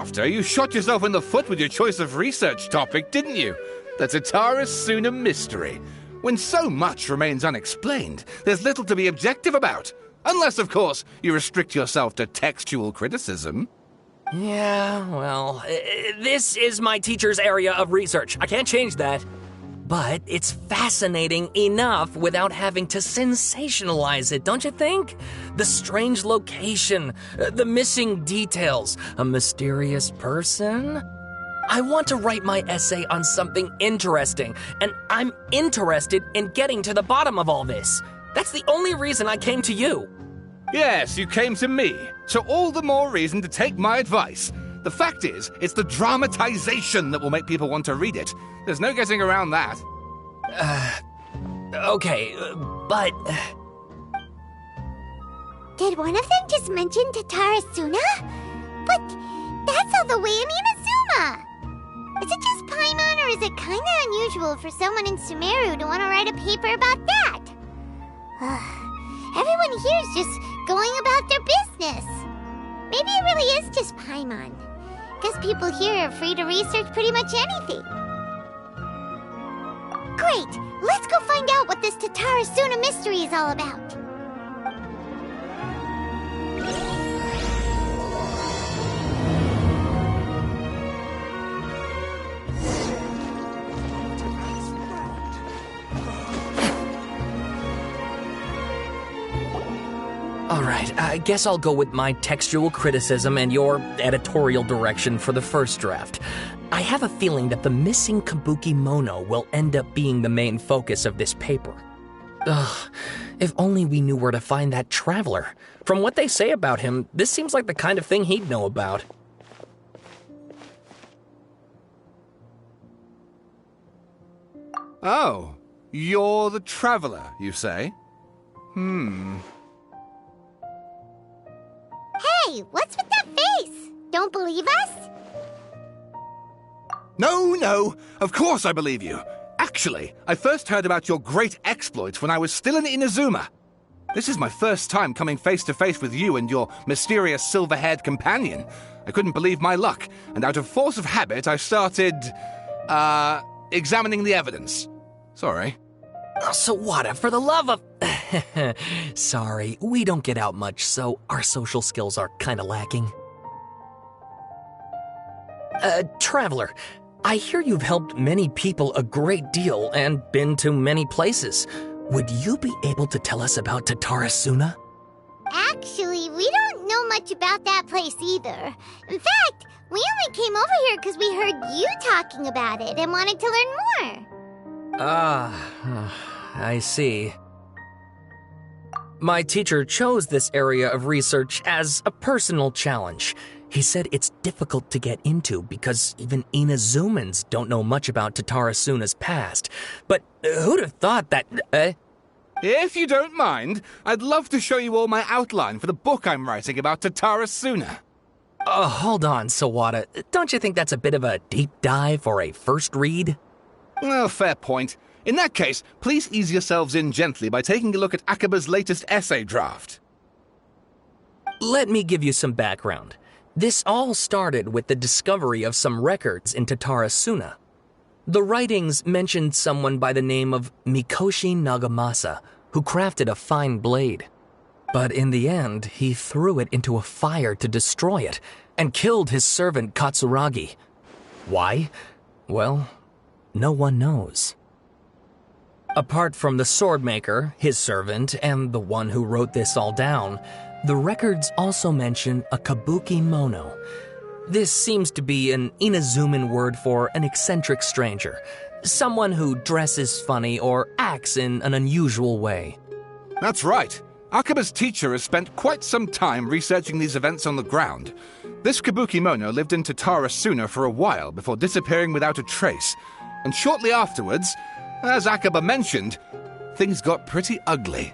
after, you shot yourself in the foot with your choice of research topic, didn't you? The Tatara Suna mystery. When so much remains unexplained, there's little to be objective about. Unless, of course, you restrict yourself to textual criticism. Yeah, well, this is my teacher's area of research. I can't change that. But it's fascinating enough without having to sensationalize it, don't you think? The strange location, the missing details, a mysterious person. I want to write my essay on something interesting, and I'm interested in getting to the bottom of all this. That's the only reason I came to you. Yes, you came to me, so all the more reason to take my advice. The fact is, it's the dramatization that will make people want to read it. There's no getting around that. Okay, but... Did one of them just mention Tatara Suna? But that's all the way in Inazuma! Is it just Paimon, or is it kinda unusual for someone in Sumeru to want to write a paper about that? Everyone here is just going about their business. Maybe it really is just Paimon. Guess people here are free to research pretty much anything. Great! Let's go find out what this Tatara Suna mystery is all about. Alright, I guess I'll go with my textual criticism and your editorial direction for the first draft. I have a feeling that the missing Kabuki Mono will end up being the main focus of this paper. Ugh, if only we knew where to find that traveler. From what they say about him, this seems like the kind of thing he'd know about. Oh, you're the traveler, you say? Hey, what's with that face? Don't believe us? No, of course I believe you. Actually, I first heard about your great exploits when I was still in Inazuma. This is my first time coming face to face with you and your mysterious silver-haired companion. I couldn't believe my luck, and out of force of habit, I started, examining the evidence. Sorry. Oh, Sawada, for the love of... Sorry, we don't get out much, so our social skills are kinda lacking. Traveler, I hear you've helped many people a great deal and been to many places. Would you be able to tell us about Tatara Suna? Actually, we don't know much about that place either. In fact, we only came over here because we heard you talking about it and wanted to learn more. I see. My teacher chose this area of research as a personal challenge. He said it's difficult to get into because even Inazumans don't know much about Tatara Suna's past. But who'd have thought that... If you don't mind, I'd love to show you all my outline for the book I'm writing about Tatara Suna. Hold on, Sawada. Don't you think that's a bit of a deep dive for a first read? Well, fair point. In that case, please ease yourselves in gently by taking a look at Akaba's latest essay draft. Let me give you some background. This all started with the discovery of some records in Tatara Suna. The writings mentioned someone by the name of Mikoshi Nagamasa, who crafted a fine blade. But in the end, he threw it into a fire to destroy it, and killed his servant Katsuragi. Why? Well, no one knows. Apart from the swordmaker, his servant, and the one who wrote this all down, the records also mention a Kabuki Mono. This seems to be an Inazuman word for an eccentric stranger, someone who dresses funny or acts in an unusual way. That's right. Akaba's teacher has spent quite some time researching these events on the ground. This Kabuki Mono lived in Tatara Suna for a while before disappearing without a trace. And shortly afterwards, as Akaba mentioned, things got pretty ugly.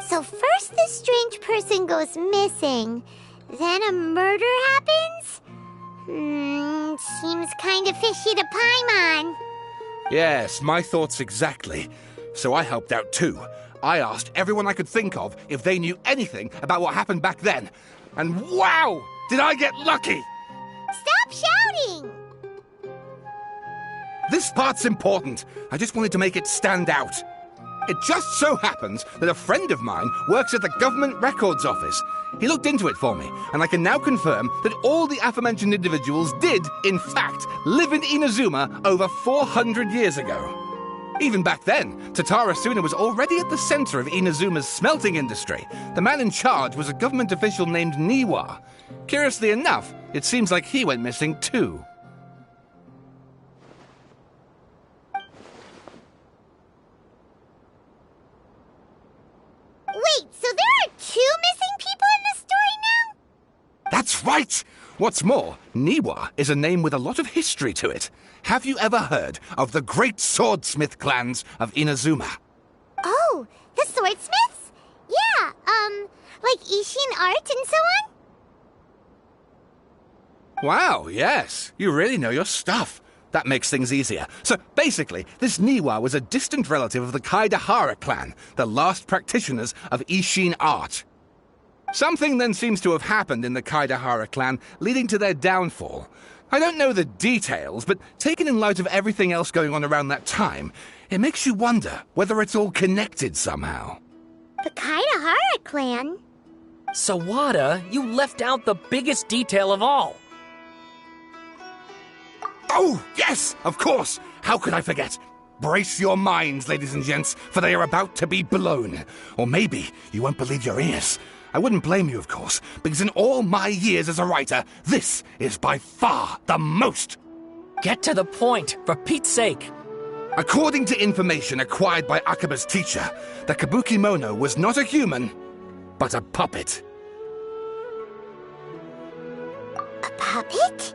So first this strange person goes missing, then a murder happens? Seems kinda fishy to Paimon. Yes, my thoughts exactly. So I helped out too. I asked everyone I could think of if they knew anything about what happened back then. And wow! Did I get lucky! Stop This part's important. I just wanted to make it stand out. It just so happens that a friend of mine works at the Government Records Office. He looked into it for me, and I can now confirm that all the aforementioned individuals did, in fact, live in Inazuma over 400 years ago. Even back then, Tatara Suna was already at the center of Inazuma's smelting industry. The man in charge was a government official named Niwa. Curiously enough, it seems like he went missing too. Wait, so there are 2 missing people in this story now? That's right! What's more, Niwa is a name with a lot of history to it. Have you ever heard of the great swordsmith clans of Inazuma? Oh, the swordsmiths? Yeah, like Ishin art and so on? Wow, yes. You really know your stuff. That makes things easier. So basically, this Niwa was a distant relative of the Kaidahara clan, the last practitioners of Ishin art. Something then seems to have happened in the Kaidahara clan, leading to their downfall. I don't know the details, but taken in light of everything else going on around that time, it makes you wonder whether it's all connected somehow. The Kaidahara clan? Sawada, you left out the biggest detail of all. Oh, yes, of course. How could I forget? Brace your minds, ladies and gents, for they are about to be blown. Or maybe you won't believe your ears. I wouldn't blame you, of course, because in all my years as a writer, this is by far the most. Get to the point, for Pete's sake. According to information acquired by Akaba's teacher, the Kabukimono was not a human, but a puppet. A puppet?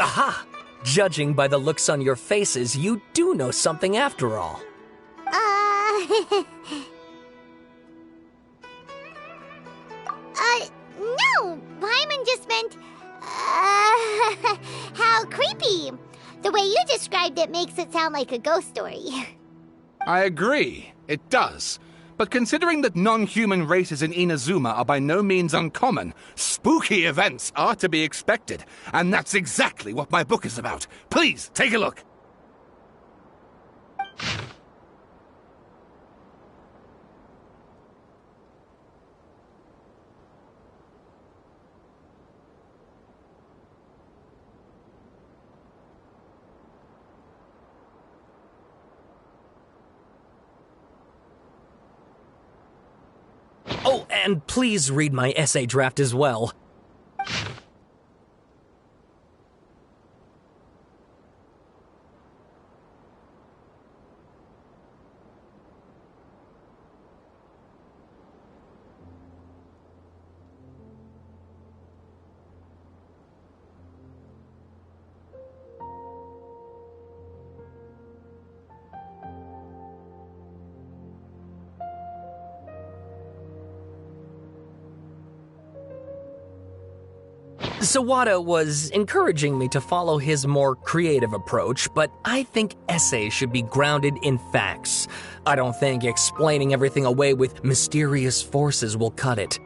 Aha! Judging by the looks on your faces, you do know something after all. No! Paimon just meant, how creepy. The way you described it makes it sound like a ghost story. I agree, it does. But considering that non-human races in Inazuma are by no means uncommon, spooky events are to be expected. And that's exactly what my book is about. Please, take a look. Oh, and please read my essay draft as well. Sawada was encouraging me to follow his more creative approach, but I think essays should be grounded in facts. I don't think explaining everything away with mysterious forces will cut it.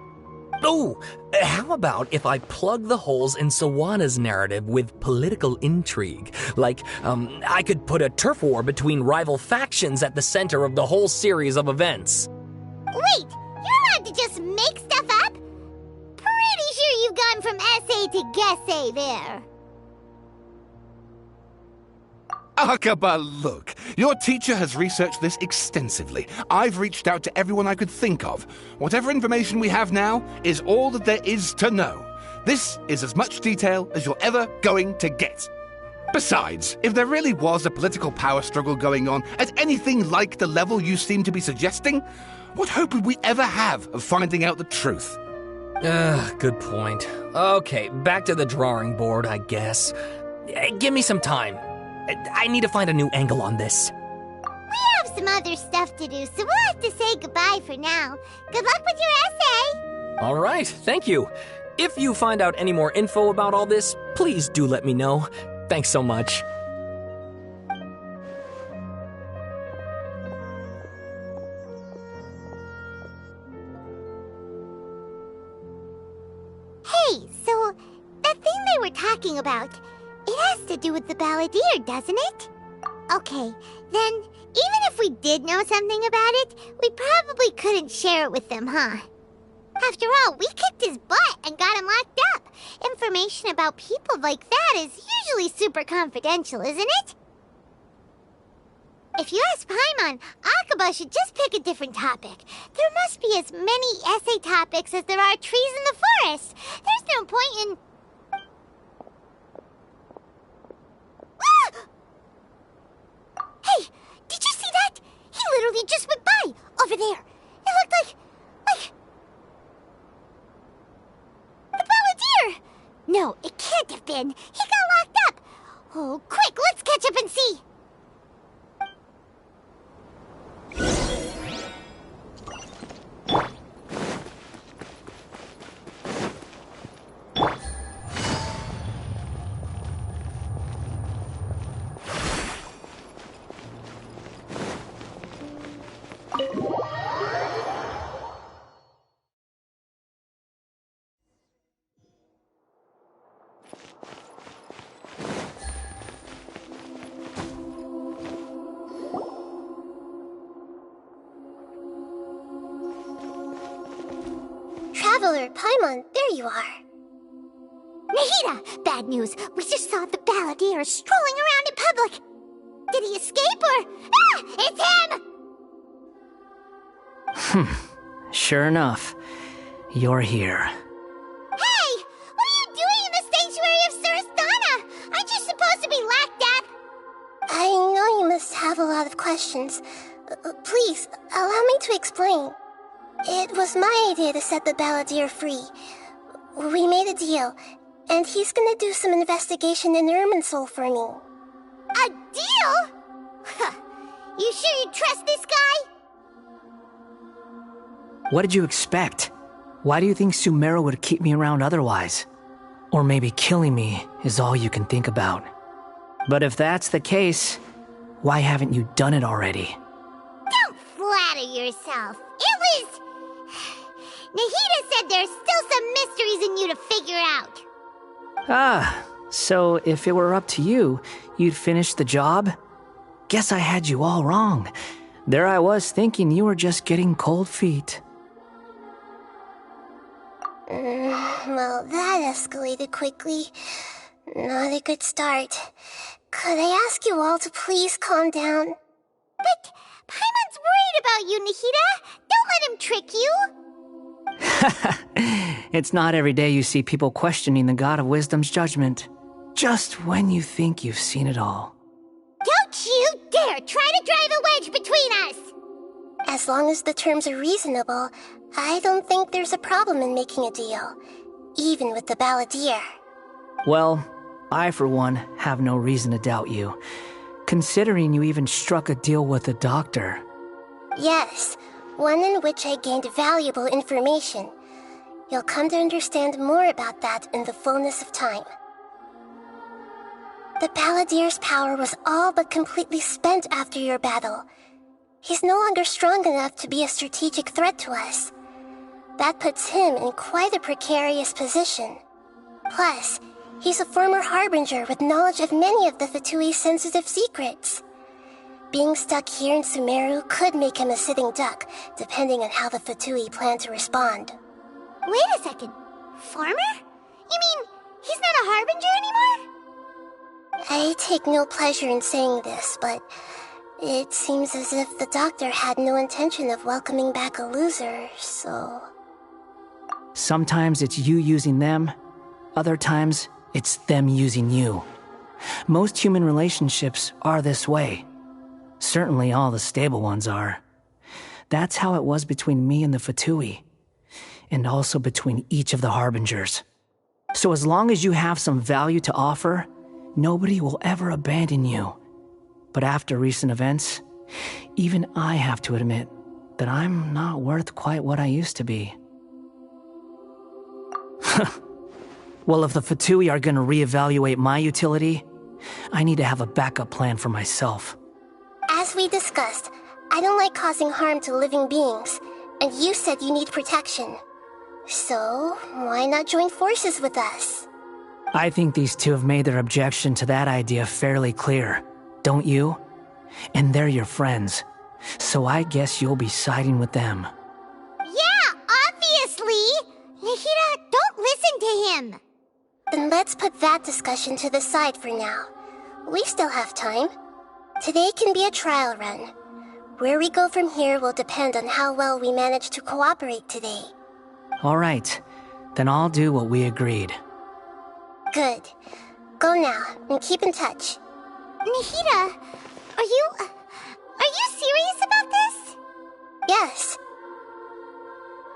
Oh, how about if I plug the holes in Sawada's narrative with political intrigue? Like, I could put a turf war between rival factions at the center of the whole series of events. Wait, you're allowed to just make stuff up? Pretty sure you've gone from essay to guessay there. Akaba, look. Your teacher has researched this extensively. I've reached out to everyone I could think of. Whatever information we have now is all that there is to know. This is as much detail as you're ever going to get. Besides, if there really was a political power struggle going on at anything like the level you seem to be suggesting, what hope would we ever have of finding out the truth? Good point. Okay, back to the drawing board, I guess. Give me some time. I need to find a new angle on this. We have some other stuff to do, so we'll have to say goodbye for now. Good luck with your essay! All right, thank you. If you find out any more info about all this, please do let me know. Thanks so much. talking about? It has to do with the balladeer, doesn't it? Okay, then, even if we did know something about it, we probably couldn't share it with them, huh? After all, we kicked his butt and got him locked up. Information about people like that is usually super confidential, isn't it? If you ask Paimon, Akaba should just pick a different topic. There must be as many essay topics as there are trees in the forest. There's no point in... Hey, did you see that? He literally just went by, over there. It looked like... the balladeer! No, it can't have been. He got locked up. Oh, quick, let's catch up and see. Traveler, Paimon, there you are. Nahida! Bad news. We just saw the balladeer strolling around in public. Did he escape or... Ah! It's him! Sure enough. You're here. Hey! What are you doing in the sanctuary of Surastana? Aren't you supposed to be locked up? I know you must have a lot of questions. Please, allow me to explain. It was my idea to set the balladeer free. We made a deal, and he's gonna do some investigation in Irminsul for me. A deal? Huh. You sure you trust this guy? What did you expect? Why do you think Sumeru would keep me around otherwise? Or maybe killing me is all you can think about. But if that's the case, why haven't you done it already? Don't flatter yourself. It was... Nahida said there's still some mysteries in you to figure out. Ah, so if it were up to you, you'd finish the job? Guess I had you all wrong. There I was thinking you were just getting cold feet. Well, that escalated quickly. Not a good start. Could I ask you all to please calm down? But Paimon's worried about you, Nahida. Don't let him trick you. It's not every day you see people questioning the God of Wisdom's judgment. Just when you think you've seen it all. Don't you dare try to drive a wedge between us! As long as the terms are reasonable, I don't think there's a problem in making a deal. Even with the balladeer. Well, I for one have no reason to doubt you. Considering you even struck a deal with the doctor. Yes, one in which I gained valuable information. You'll come to understand more about that in the fullness of time. The balladeer's power was all but completely spent after your battle. He's no longer strong enough to be a strategic threat to us. That puts him in quite a precarious position. Plus, he's a former harbinger with knowledge of many of the Fatui's sensitive secrets. Being stuck here in Sumeru could make him a sitting duck, depending on how the Fatui plan to respond. Wait a second. Farmer? You mean he's not a harbinger anymore? I take no pleasure in saying this, but it seems as if the doctor had no intention of welcoming back a loser, so... Sometimes it's you using them, other times it's them using you. Most human relationships are this way. Certainly all the stable ones are. That's how it was between me and the Fatui, and also between each of the harbingers. So as long as you have some value to offer, nobody will ever abandon you. But after recent events, even I have to admit that I'm not worth quite what I used to be. Well, if the Fatui are gonna reevaluate my utility, I need to have a backup plan for myself. As we discussed, I don't like causing harm to living beings, and you said you need protection. So, why not join forces with us? I think these two have made their objection to that idea fairly clear, don't you? And they're your friends, so I guess you'll be siding with them. Yeah, obviously! Nahida, don't listen to him! Then let's put that discussion to the side for now. We still have time. Today can be a trial run. Where we go from here will depend on how well we manage to cooperate today. All right, then I'll do what we agreed. Good. Go now, and keep in touch. Nahida, are you serious about this? Yes.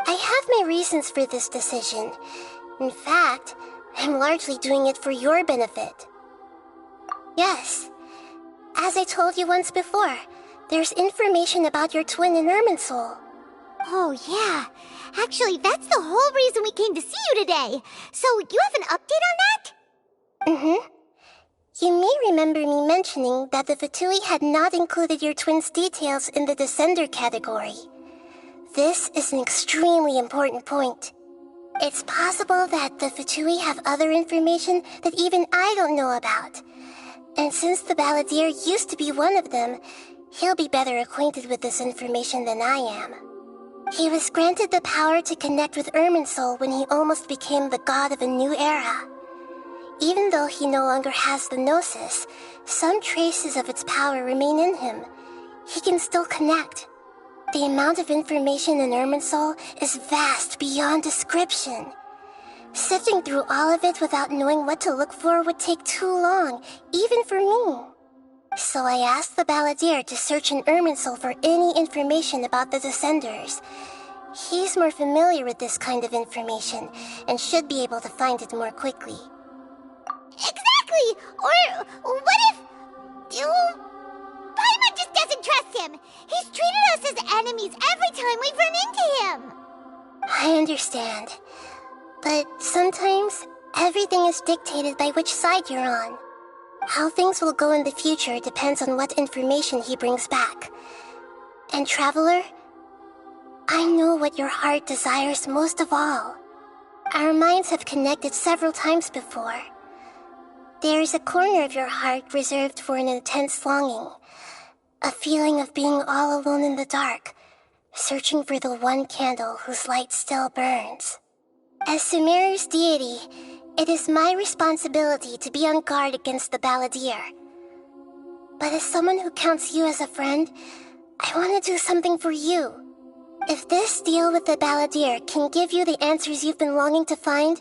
I have my reasons for this decision. In fact, I'm largely doing it for your benefit. Yes. As I told you once before, there's information about your twin in Irminsul. Oh, yeah. Actually, that's the whole reason we came to see you today. So, you have an update on that? Mm-hmm. You may remember me mentioning that the Fatui had not included your twin's details in the Descender category. This is an extremely important point. It's possible that the Fatui have other information that even I don't know about. And since the Balladeer used to be one of them, he'll be better acquainted with this information than I am. He was granted the power to connect with Irminsul when he almost became the god of a new era. Even though he no longer has the Gnosis, some traces of its power remain in him. He can still connect. The amount of information in Irminsul is vast beyond description. Sifting through all of it without knowing what to look for would take too long, even for me. So I asked the Balladeer to search in Irminsul for any information about the Descenders. He's more familiar with this kind of information, and should be able to find it more quickly. Exactly! Or what if... Paimon just doesn't trust him! He's treated us as enemies every time we've run into him! I understand. But sometimes, everything is dictated by which side you're on. How things will go in the future depends on what information he brings back. And Traveler, I know what your heart desires most of all. Our minds have connected several times before. There is a corner of your heart reserved for an intense longing. A feeling of being all alone in the dark, searching for the one candle whose light still burns. As Sumeru's deity, it is my responsibility to be on guard against the Balladeer. But as someone who counts you as a friend, I want to do something for you. If this deal with the Balladeer can give you the answers you've been longing to find,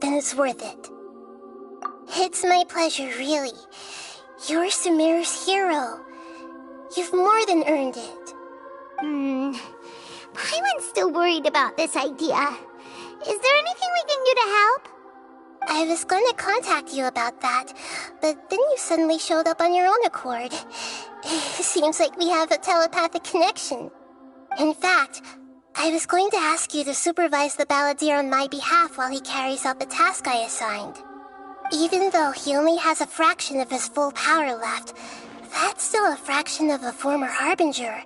then it's worth it. It's my pleasure, really. You're Sumeru's hero. You've more than earned it. Paimon's still worried about this idea. Is there anything we can do to help? I was going to contact you about that, but then you suddenly showed up on your own accord. Seems like we have a telepathic connection. In fact, I was going to ask you to supervise the Balladeer on my behalf while he carries out the task I assigned. Even though he only has a fraction of his full power left, that's still a fraction of a former Harbinger.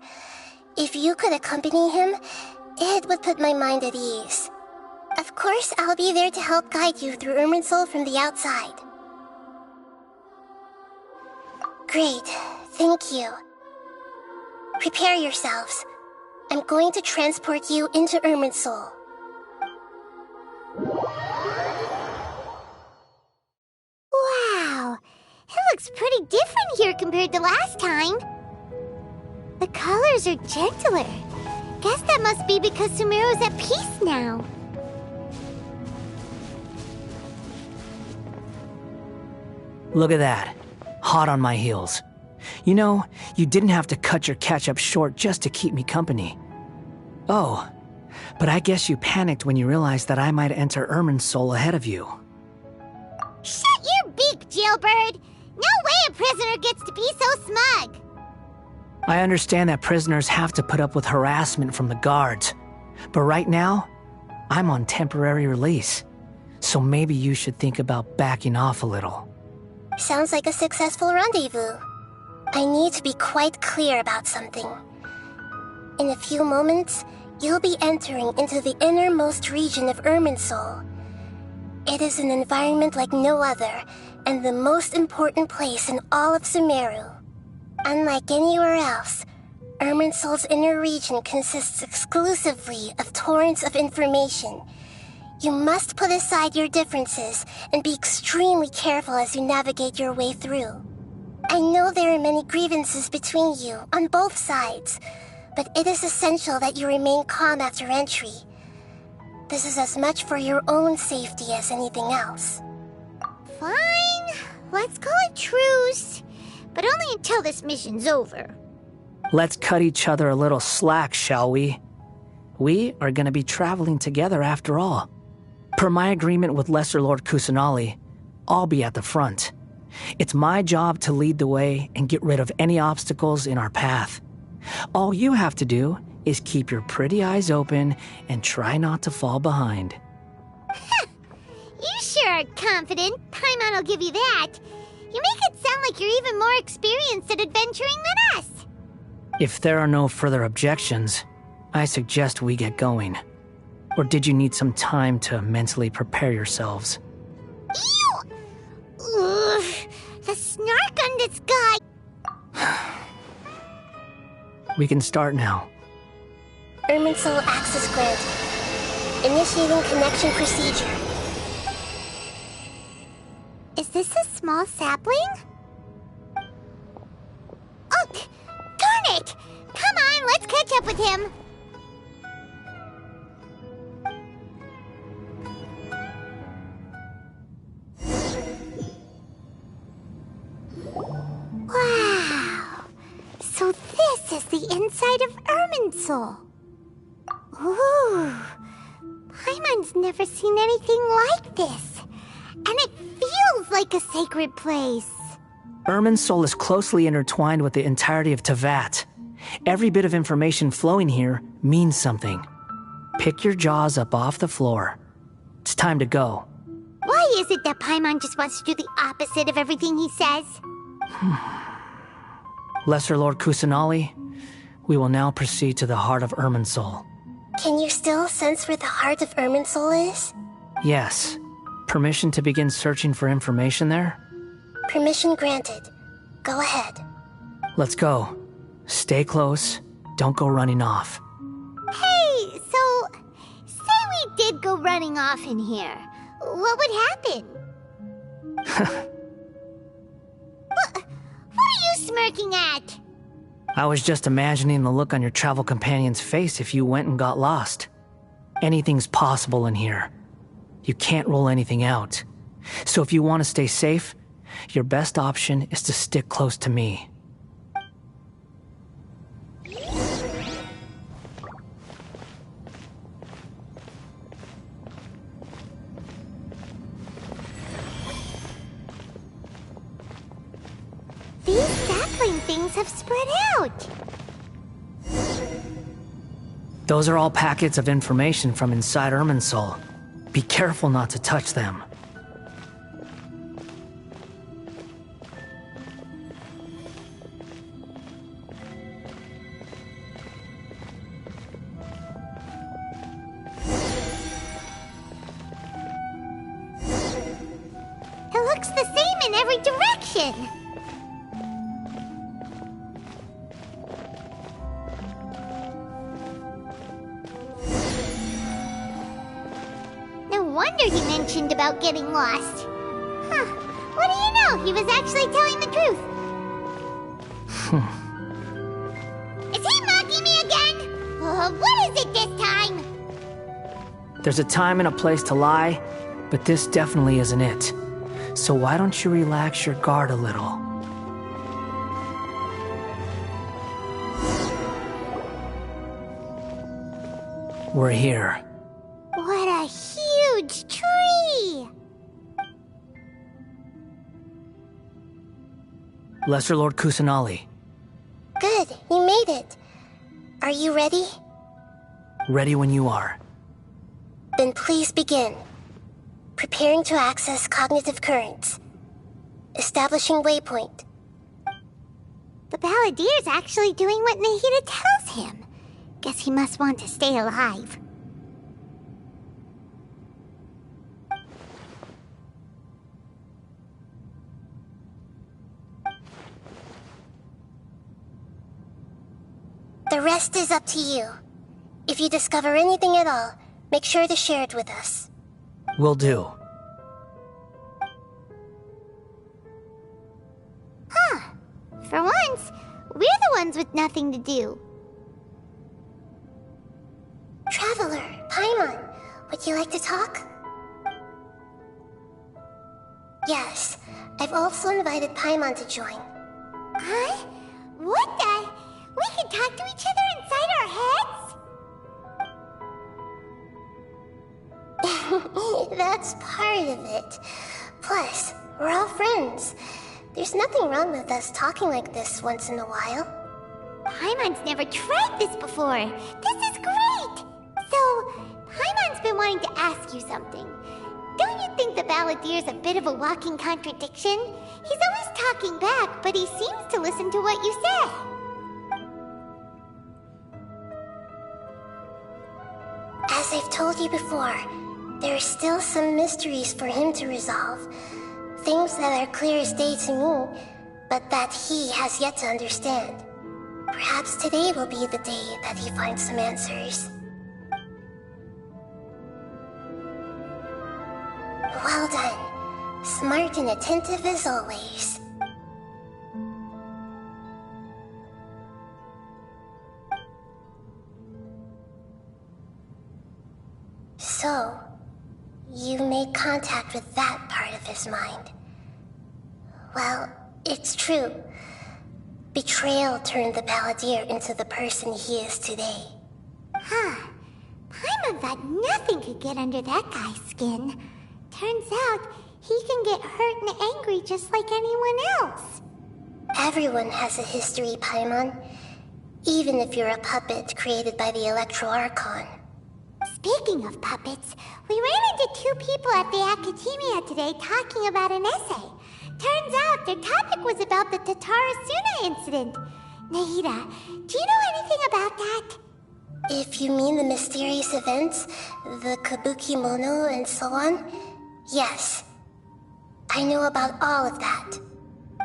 If you could accompany him, it would put my mind at ease. Of course, I'll be there to help guide you through Irminsul from the outside. Great, thank you. Prepare yourselves. I'm going to transport you into Irminsul. Wow, it looks pretty different here compared to last time. The colors are gentler. Guess that must be because Sumeru's at peace now. Look at that. Hot on my heels. You know, you didn't have to cut your catch-up short just to keep me company. Oh, but I guess you panicked when you realized that I might enter Irminsul ahead of you. Shut your beak, jailbird! No way a prisoner gets to be so smug! I understand that prisoners have to put up with harassment from the guards, but right now, I'm on temporary release, so maybe you should think about backing off a little. Sounds like a successful rendezvous. I need to be quite clear about something. In a few moments, you'll be entering into the innermost region of Irminsul. It is an environment like no other, and the most important place in all of Sumeru. Unlike anywhere else, Irminsul's inner region consists exclusively of torrents of information. You must put aside your differences and be extremely careful as you navigate your way through. I know there are many grievances between you on both sides, but it is essential that you remain calm after entry. This is as much for your own safety as anything else. Fine. Let's call it truce. But only until this mission's over. Let's cut each other a little slack, shall we? We are going to be traveling together after all. Per my agreement with Lesser Lord Kusanali, I'll be at the front. It's my job to lead the way and get rid of any obstacles in our path. All you have to do is keep your pretty eyes open and try not to fall behind. You sure are confident. Paimon will give you that. You make it sound like you're even more experienced at adventuring than us. If there are no further objections, I suggest we get going. Or did you need some time to mentally prepare yourselves? Ew! Ugh, the snark on this guy. We can start now. Irminsul access granted. Initiating connection procedure. Is this a small sapling? Oh, darn it! Come on, let's catch up with him. Wow! So this is the inside of Irminsul. Ooh, Paimon's never seen anything like this. And it feels like a sacred place. Irminsul is closely intertwined with the entirety of Teyvat. Every bit of information flowing here means something. Pick your jaws up off the floor. It's time to go. Why is it that Paimon just wants to do the opposite of everything he says? Lesser Lord Kusanali, we will now proceed to the heart of Irminsul. Can you still sense where the heart of Irminsul is? Yes. Permission to begin searching for information there? Permission granted. Go ahead. Let's go. Stay close. Don't go running off. Hey, so, say we did go running off in here. What would happen? What are you smirking at? I was just imagining the look on your travel companion's face if you went and got lost. Anything's possible in here. You can't rule anything out. So if you want to stay safe, your best option is to stick close to me. These sapling things have spread out. Those are all packets of information from inside Irminsul. Be careful not to touch them. It looks the same in every direction. No wonder he mentioned about getting lost. Huh. What do you know? He was actually telling the truth. Is he mocking me again? What is it this time? There's a time and a place to lie, but this definitely isn't it. So why don't you relax your guard a little? We're here. What a huge tree! Lesser Lord Kusanali, Good, you made it. Are you ready? ready when you are. Then please begin. Preparing to access cognitive currents. Establishing waypoint. The Balladier's actually doing what Nahida tells him. Guess he must want to stay alive. The rest is up to you. If you discover anything at all, make sure to share it with us. Will do. For once, we're the ones with nothing to do. Traveler, Paimon, would you like to talk? Yes, I've also invited Paimon to join. Huh? What the? We can talk to each other inside our heads? That's part of it. Plus, we're all friends. There's nothing wrong with us talking like this once in a while. Paimon's never tried this before. This is great! So, Paimon's been wanting to ask you something. Don't you think the Balladeer's a bit of a walking contradiction? He's always talking back, but he seems to listen to what you say. As I've told you before, there are still some mysteries for him to resolve. Things that are clear as day to me, but that he has yet to understand. Perhaps today will be the day that he finds some answers. Well done. Smart and attentive as always. So, you made contact with that part of his mind. Well, it's true. Betrayal turned the Balladeer into the person he is today. Huh. Paimon thought nothing could get under that guy's skin. Turns out, he can get hurt and angry just like anyone else. Everyone has a history, Paimon. Even if you're a puppet created by the Electro Archon. Speaking of puppets, we ran into two people at the Academia today talking about an essay. Turns out their topic was about the Tatarasuna incident. Nahida, do you know anything about that? If you mean the mysterious events, the Kabuki Mono and so on, yes. I know about all of that.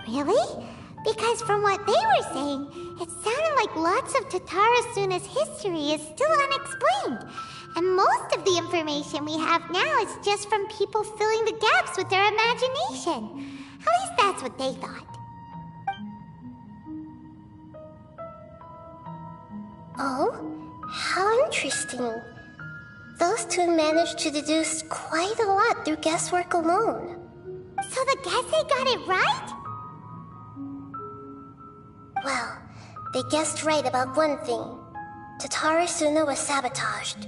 Really? Because from what they were saying, it sounded like lots of Tatarasuna's history is still unexplained. And most of the information we have now is just from people filling the gaps with their imagination. At least that's what they thought. Oh, how interesting. Those two managed to deduce quite a lot through guesswork alone. So the Gesse got it right? Well, they guessed right about one thing. Tatarasuna was sabotaged.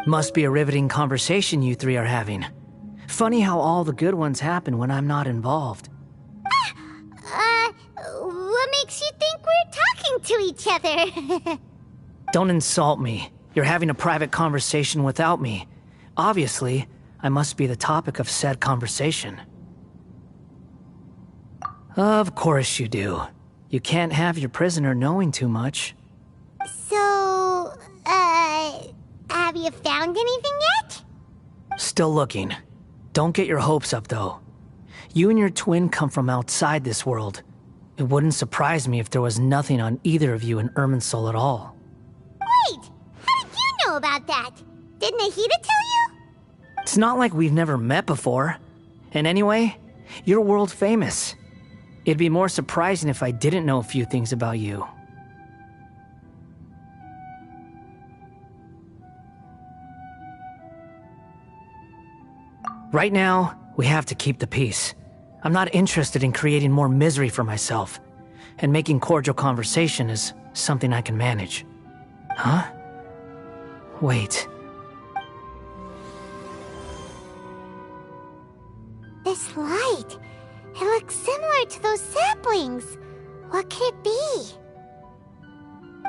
Must be a riveting conversation you three are having. Funny how all the good ones happen when I'm not involved. What makes you think we're talking to each other? Don't insult me. You're having a private conversation without me. Obviously, I must be the topic of said conversation. Of course you do. You can't have your prisoner knowing too much. So, have you found anything yet? Still looking. Don't get your hopes up, though. You and your twin come from outside this world. It wouldn't surprise me if there was nothing on either of you in Irminsul at all. Wait! How did you know about that? Did Nahida tell you? It's not like we've never met before. And anyway, you're world famous. It'd be more surprising if I didn't know a few things about you. Right now, we have to keep the peace. I'm not interested in creating more misery for myself, and making cordial conversation is something I can manage. Huh? Wait. This light. It looks similar to those saplings. What could it be?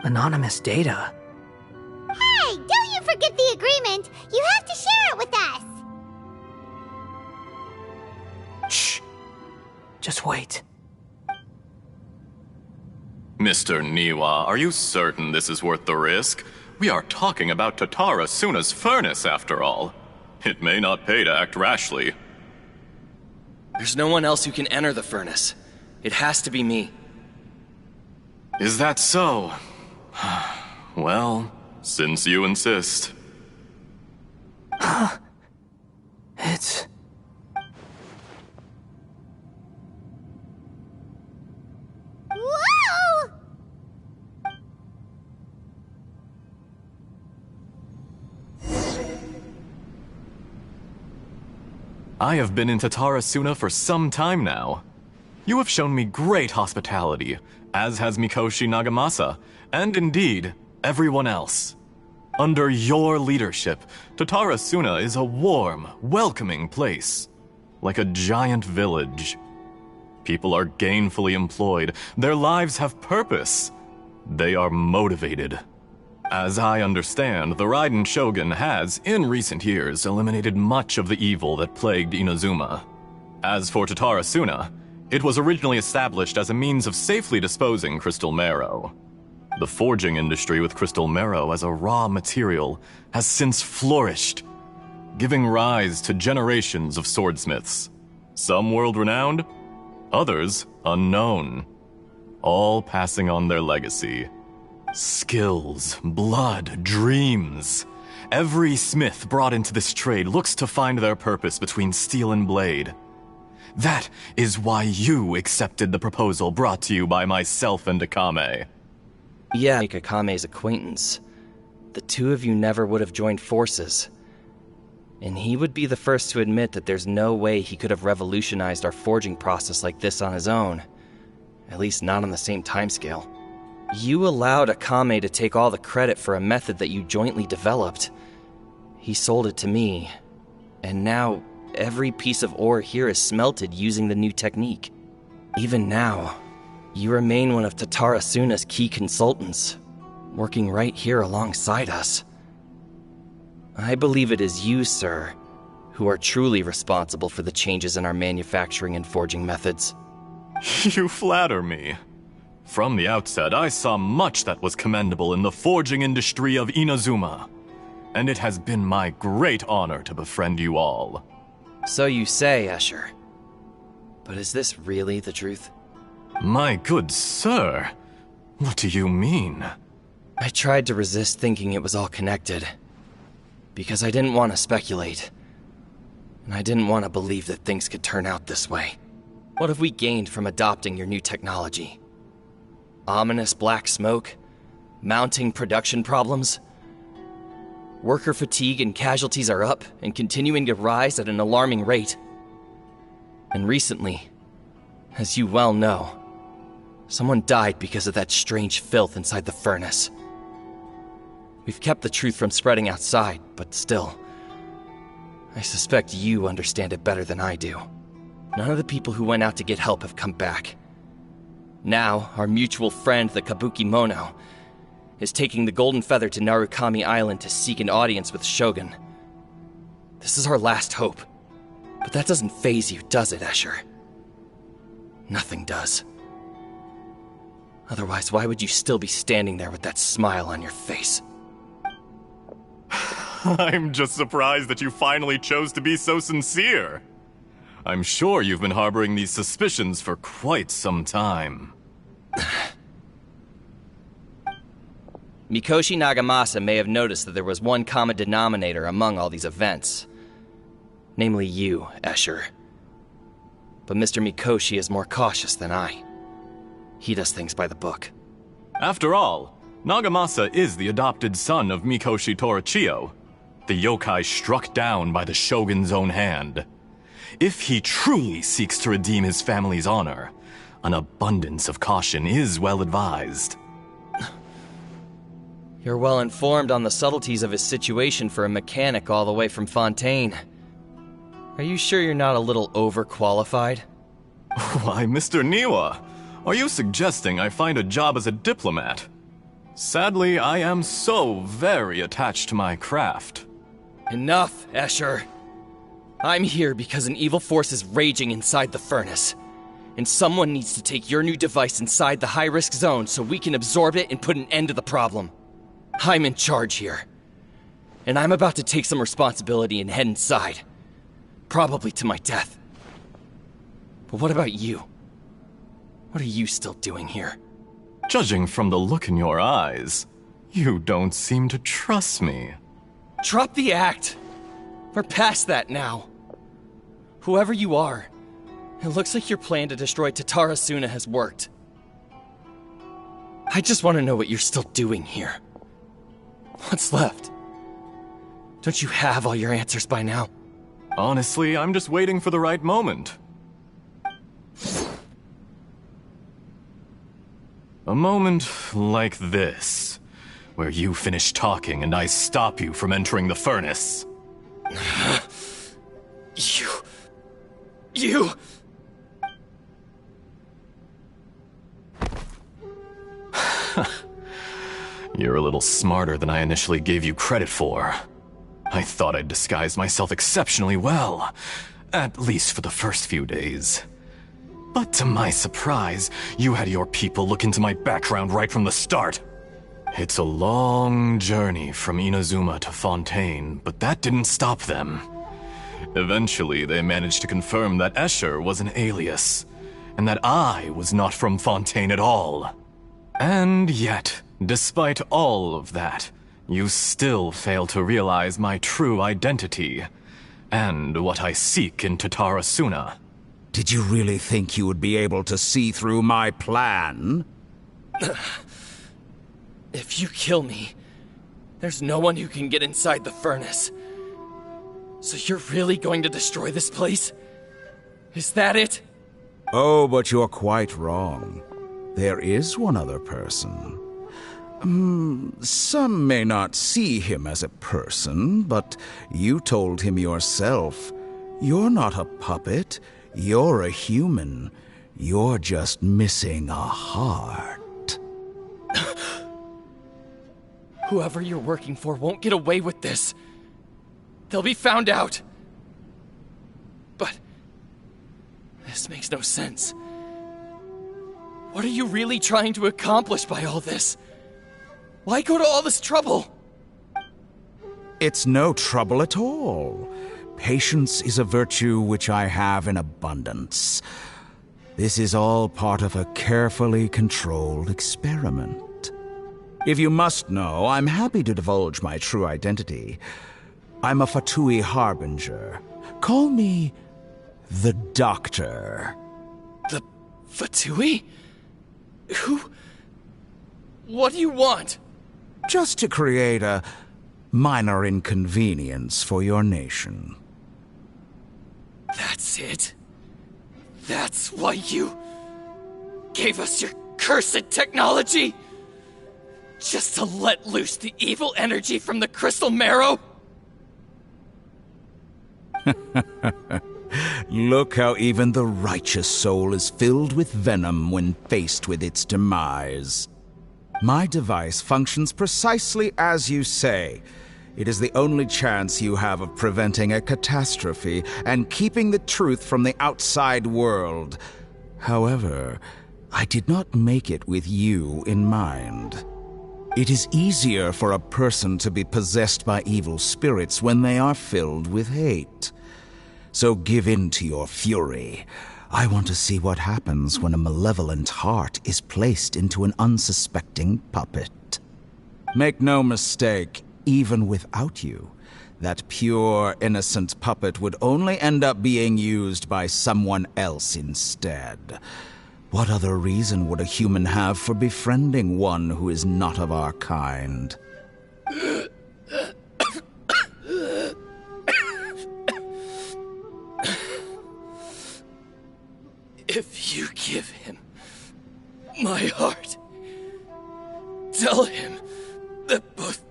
Anonymous data. Hey, don't you forget the agreement! You have to share it with us! Shh. Just wait. Mr. Niwa, are you certain this is worth the risk? We are talking about Tatarasuna's furnace, after all. It may not pay to act rashly. There's no one else who can enter the furnace. It has to be me. Is that so? Well, since you insist. It's... Whoa! I have been in Tatarasuna for some time now. You have shown me great hospitality, as has Mikoshi Nagamasa, and indeed, everyone else. Under your leadership, Tatarasuna is a warm, welcoming place, like a giant village. People are gainfully employed, their lives have purpose. They are motivated. As I understand, the Raiden Shogun has, in recent years, eliminated much of the evil that plagued Inazuma. As for Tatarasuna, it was originally established as a means of safely disposing crystal marrow. The forging industry with crystal marrow as a raw material has since flourished, giving rise to generations of swordsmiths. Some world-renowned, others unknown, all passing on their legacy. Skills, blood, dreams. Every smith brought into this trade looks to find their purpose between steel and blade. That is why you accepted the proposal brought to you by myself and Akame. Yeah, make Akame's acquaintance. The two of you never would have joined forces. And he would be the first to admit that there's no way he could have revolutionized our forging process like this on his own. At least not on the same timescale. You allowed Akame to take all the credit for a method that you jointly developed. He sold it to me, and now every piece of ore here is smelted using the new technique. Even now, you remain one of Tatarasuna's key consultants, working right here alongside us. I believe it is you, sir, who are truly responsible for the changes in our manufacturing and forging methods. You flatter me. From the outset, I saw much that was commendable in the forging industry of Inazuma, and it has been my great honor to befriend you all. So you say, Escher. But is this really the truth? My good sir, what do you mean? I tried to resist thinking it was all connected, because I didn't want to speculate, and I didn't want to believe that things could turn out this way. What have we gained from adopting your new technology? Ominous black smoke? Mounting production problems? Worker fatigue and casualties are up and continuing to rise at an alarming rate. And recently, as you well know, someone died because of that strange filth inside the furnace. We've kept the truth from spreading outside, but still, I suspect you understand it better than I do. None of the people who went out to get help have come back. Now, our mutual friend, the Kabuki Mono, is taking the Golden Feather to Narukami Island to seek an audience with Shogun. This is our last hope. But that doesn't faze you, does it, Escher? Nothing does. Otherwise, why would you still be standing there with that smile on your face? I'm just surprised that you finally chose to be so sincere. I'm sure you've been harboring these suspicions for quite some time. Mikoshi Nagamasa may have noticed that there was one common denominator among all these events. Namely you, Escher. But Mr. Mikoshi is more cautious than I. He does things by the book. After all, Nagamasa is the adopted son of Mikoshi Torichio, the yokai struck down by the Shogun's own hand. If he truly seeks to redeem his family's honor, an abundance of caution is well advised. You're well informed on the subtleties of his situation for a mechanic all the way from Fontaine. Are you sure you're not a little overqualified? Why, Mr. Niwa, are you suggesting I find a job as a diplomat? Sadly, I am so very attached to my craft. Enough, Escher. I'm here because an evil force is raging inside the furnace. And someone needs to take your new device inside the high-risk zone so we can absorb it and put an end to the problem. I'm in charge here. And I'm about to take some responsibility and head inside. Probably to my death. But what about you? What are you still doing here? Judging from the look in your eyes, You don't seem to trust me. Drop the act. We're past that now. Whoever you are, it looks like your plan to destroy Tatara Suna has worked. I just want to know what you're still doing here. What's left? Don't you have all your answers by now? Honestly, I'm just waiting for the right moment. A moment like this, where you finish talking and I stop you from entering the furnace. You... You're a little smarter than I initially gave you credit for. I thought I'd disguised myself exceptionally well, at least for the first few days. But to my surprise, you had your people look into my background right from the start. It's a long journey from Inazuma to Fontaine, but that didn't stop them. Eventually, they managed to confirm that Escher was an alias, and that I was not from Fontaine at all. And yet, despite all of that, you still fail to realize my true identity, and what I seek in Tatara Suna. Did you really think you would be able to see through my plan? If you kill me, there's no one who can get inside the furnace. So you're really going to destroy this place? Is that it? Oh, but you're quite wrong. There is one other person. Some may not see him as a person, but you told him yourself. You're not a puppet. You're a human. You're just missing a heart. Whoever you're working for won't get away with this. They'll be found out. But this makes no sense. What are you really trying to accomplish by all this? Why go to all this trouble? It's no trouble at all. Patience is a virtue which I have in abundance. This is all part of a carefully controlled experiment. If you must know, I'm happy to divulge my true identity. I'm a Fatui Harbinger. Call me the Doctor. The Fatui? Who? What do you want? Just to create a minor inconvenience for your nation. That's it? That's why you gave us your cursed technology? Just to let loose the evil energy from the crystal marrow? Look how even the righteous soul is filled with venom when faced with its demise. My device functions precisely as you say. It is the only chance you have of preventing a catastrophe and keeping the truth from the outside world. However, I did not make it with you in mind. It is easier for a person to be possessed by evil spirits when they are filled with hate. So give in to your fury. I want to see what happens when a malevolent heart is placed into an unsuspecting puppet. Make no mistake, even without you, that pure, innocent puppet would only end up being used by someone else instead. What other reason would a human have for befriending one who is not of our kind? If you give him my heart, tell him that both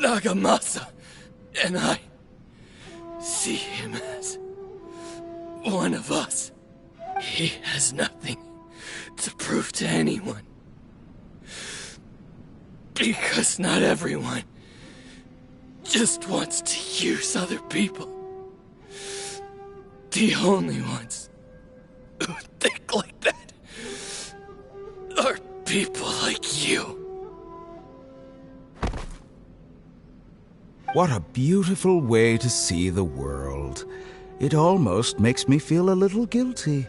Nagamasa and I see him as one of us. He has nothing to prove to anyone. Because not everyone just wants to use other people. The only ones who think like that are people like you. What a beautiful way to see the world. It almost makes me feel a little guilty.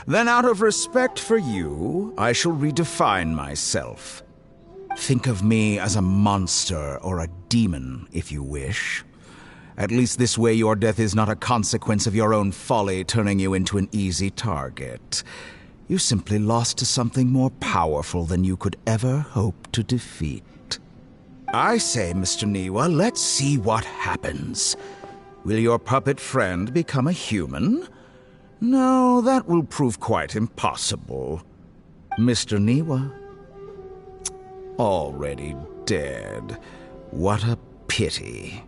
Then out of respect for you, I shall redefine myself. Think of me as a monster or a demon, if you wish. At least this way your death is not a consequence of your own folly turning you into an easy target. You simply lost to something more powerful than you could ever hope to defeat. I say, Mr. Niwa, let's see what happens. Will your puppet friend become a human? No, that will prove quite impossible. Mr. Niwa? Already dead. What a pity.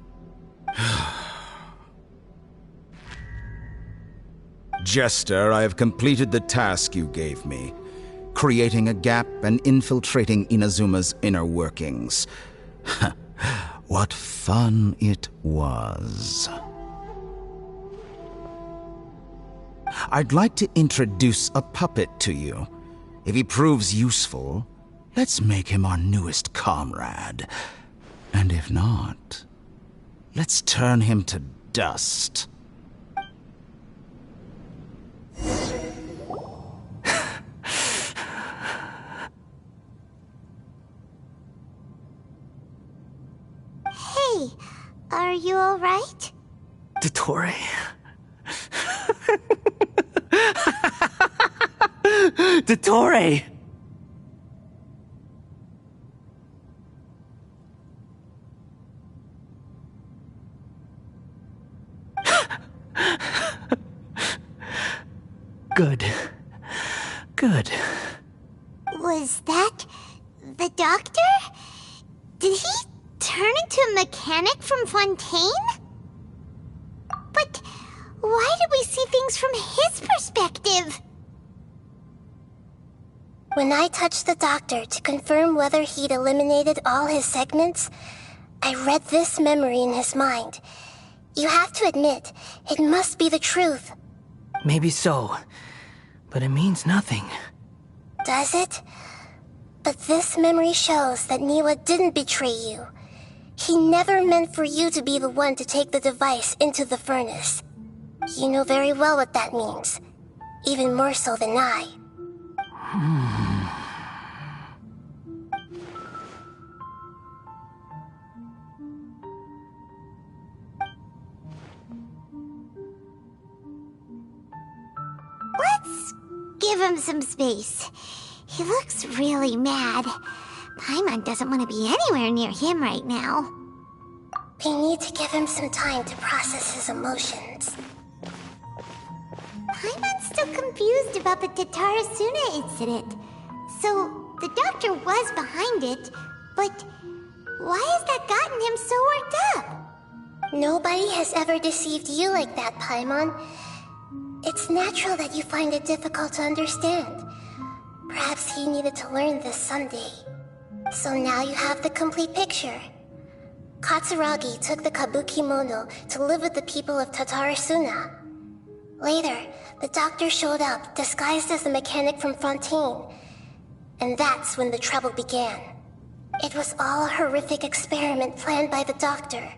Jester, I have completed the task you gave me, creating a gap and infiltrating Inazuma's inner workings. What fun it was. I'd like to introduce a puppet to you. If he proves useful, let's make him our newest comrade. And if not, let's turn him to dust. Hey, are you alright? Dottore. Dottore! Good. Good. Was that the doctor? Did he turn into a mechanic from Fontaine? But why did we see things from his perspective? When I touched the doctor to confirm whether he'd eliminated all his segments, I read this memory in his mind. You have to admit, it must be the truth. Maybe so, but it means nothing. Does it? But this memory shows that Niwa didn't betray you. He never meant for you to be the one to take the device into the furnace. You know very well what that means. Even more so than I. Let's give him some space. He looks really mad. Paimon doesn't want to be anywhere near him right now. We need to give him some time to process his emotions. Paimon's still confused about the Tatarasuna incident. So, the doctor was behind it, but why has that gotten him so worked up? Nobody has ever deceived you like that, Paimon. It's natural that you find it difficult to understand. Perhaps he needed to learn this someday. So now you have the complete picture. Katsuragi took the Kabukimono to live with the people of Tatarasuna. Later, the doctor showed up, disguised as the mechanic from Fontaine. And that's when the trouble began. It was all a horrific experiment planned by the doctor.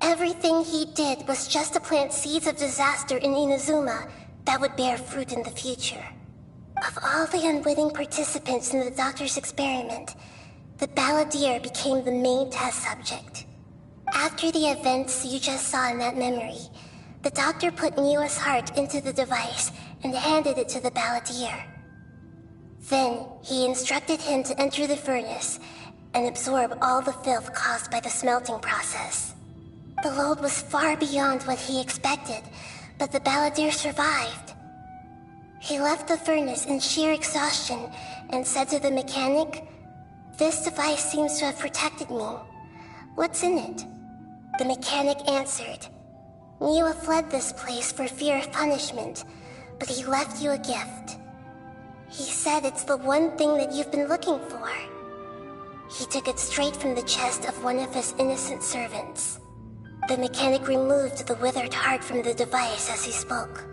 Everything he did was just to plant seeds of disaster in Inazuma that would bear fruit in the future. Of all the unwitting participants in the doctor's experiment, the balladeer became the main test subject. After the events you just saw in that memory, the doctor put Niwa's heart into the device and handed it to the balladeer. Then, he instructed him to enter the furnace and absorb all the filth caused by the smelting process. The load was far beyond what he expected, but the balladeer survived. He left the furnace in sheer exhaustion and said to the mechanic, "This device seems to have protected me. What's in it?" The mechanic answered, "Niwa fled this place for fear of punishment, but he left you a gift. He said it's the one thing that you've been looking for." He took it straight from the chest of one of his innocent servants. The mechanic removed the withered heart from the device as he spoke.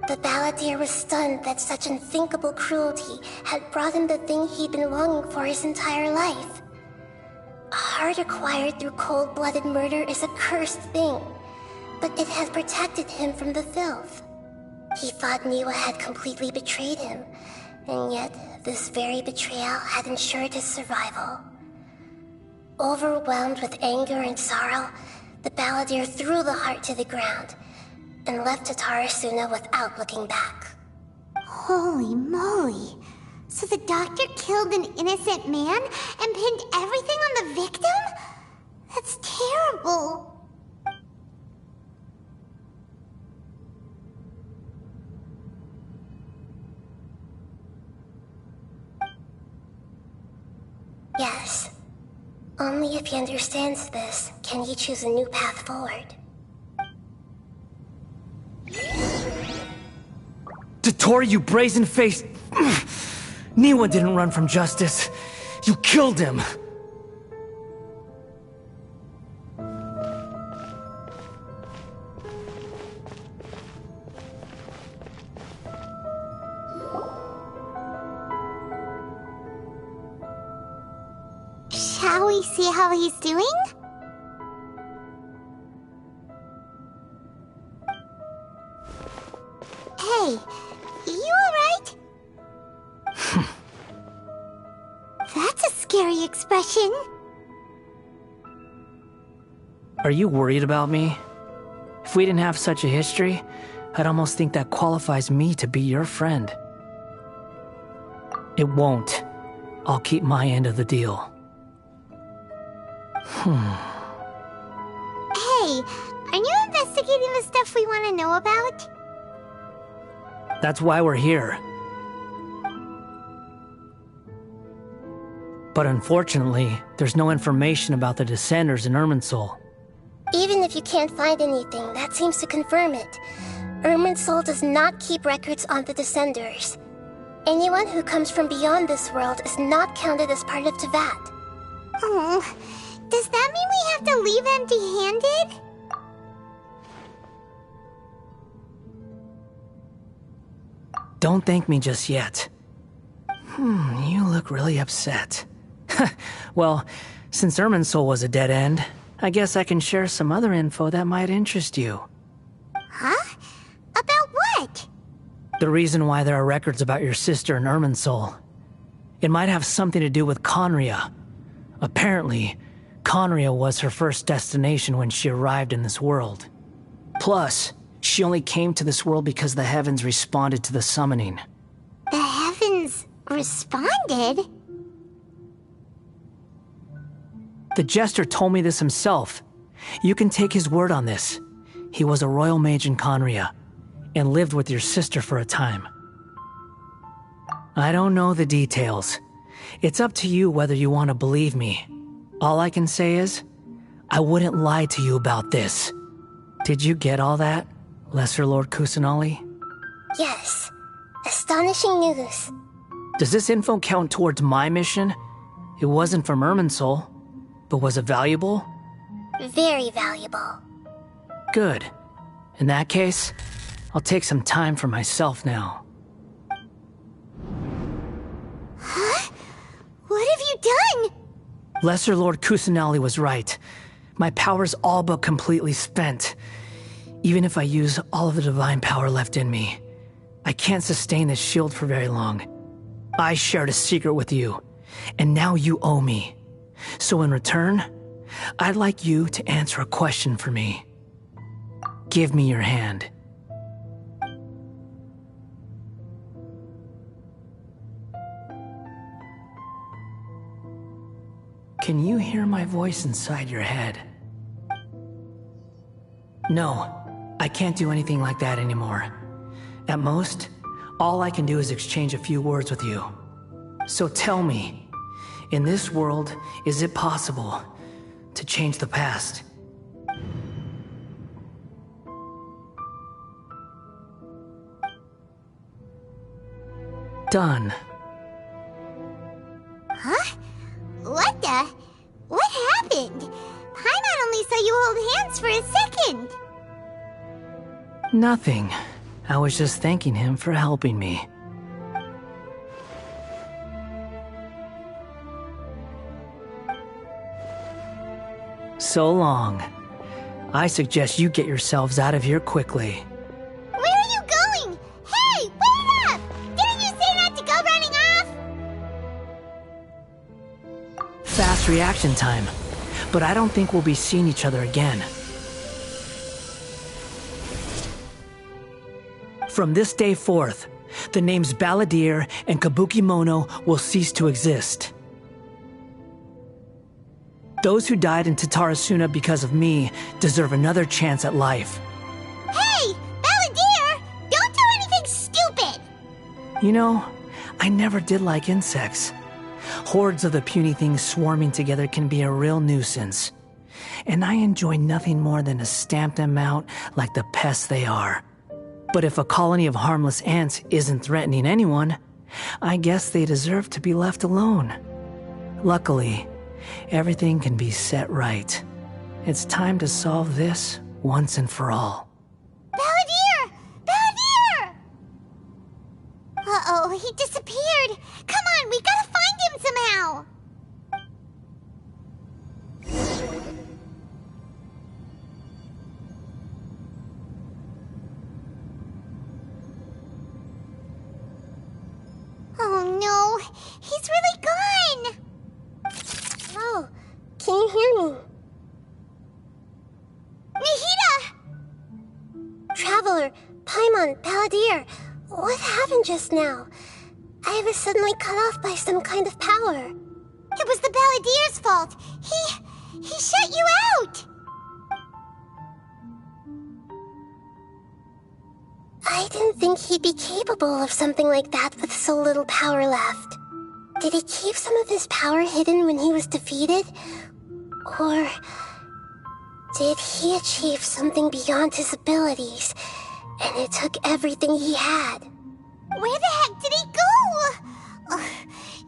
The balladeer was stunned that such unthinkable cruelty had brought him the thing he'd been longing for his entire life. A heart acquired through cold-blooded murder is a cursed thing, but it had protected him from the filth. He thought Niwa had completely betrayed him, and yet this very betrayal had ensured his survival. Overwhelmed with anger and sorrow, the balladeer threw the heart to the ground and left Tatarasuna without looking back. Holy moly. So the doctor killed an innocent man and pinned everything on the victim? That's terrible. Yes. Only if he understands this can he choose a new path forward. Dottore, you brazen-faced... Niwa didn't run from justice. You killed him. Shall we see how he's doing? Hey, you alright? That's a scary expression. Are you worried about me? If we didn't have such a history, I'd almost think that qualifies me to be your friend. It won't. I'll keep my end of the deal. Hey, aren't you investigating the stuff we want to know about? That's why we're here. But unfortunately, there's no information about the Descenders in Irminsul. Even if you can't find anything, that seems to confirm it. Irminsul does not keep records on the Descenders. Anyone who comes from beyond this world is not counted as part of Tevat. Oh, does that mean we have to leave empty-handed? Don't thank me just yet. You look really upset. Well, since Irminsul was a dead end, I guess I can share some other info that might interest you. Huh? About what? The reason why there are records about your sister in Irminsul. It might have something to do with Conria. Apparently, Conria was her first destination when she arrived in this world. Plus, she only came to this world because the heavens responded to the summoning. The heavens responded? The Jester told me this himself. You can take his word on this. He was a royal mage in Conria, and lived with your sister for a time. I don't know the details. It's up to you whether you want to believe me. All I can say is, I wouldn't lie to you about this. Did you get all that, Lesser Lord Kusanali? Yes. Astonishing news. Does this info count towards my mission? It wasn't from Irminsul, but was it valuable? Very valuable. Good. In that case, I'll take some time for myself now. Huh? What have you done? Lesser Lord Kusanali was right. My power's all but completely spent. Even if I use all of the divine power left in me, I can't sustain this shield for very long. I shared a secret with you, and now you owe me. So in return, I'd like you to answer a question for me. Give me your hand. Can you hear my voice inside your head? No, I can't do anything like that anymore. At most, all I can do is exchange a few words with you. So tell me, in this world, is it possible to change the past? Done. Huh? What the? What happened? Paimon only saw you hold hands for a second. Nothing. I was just thanking him for helping me. So long. I suggest you get yourselves out of here quickly. Where are you going? fast reaction time, but I don't think we'll be seeing each other again. From this day forth, the names Balladeer and Kabuki Mono will cease to exist. Those who died in Tatarasuna because of me deserve another chance at life. Hey! Balladeer! Don't do anything stupid! You know, I never did like insects. Hordes of the puny things swarming together can be a real nuisance. And I enjoy nothing more than to stamp them out like the pests they are. But if a colony of harmless ants isn't threatening anyone, I guess they deserve to be left alone. Luckily, everything can be set right. It's time to solve this once and for all. Balladeer! Balladeer! Uh-oh, he disappeared. Come on, we gotta find him somehow. Oh no, he's really gone. Oh, can you hear me? Nahida! Traveler, Paimon, Balladeer, what happened just now? I was suddenly cut off by some kind of power. It was the Balladeer's fault. He shut you out. I didn't think he'd be capable of something like that with so little power left. Did he keep some of his power hidden when he was defeated? Or did he achieve something beyond his abilities, and it took everything he had? Where the heck did he go? Ugh,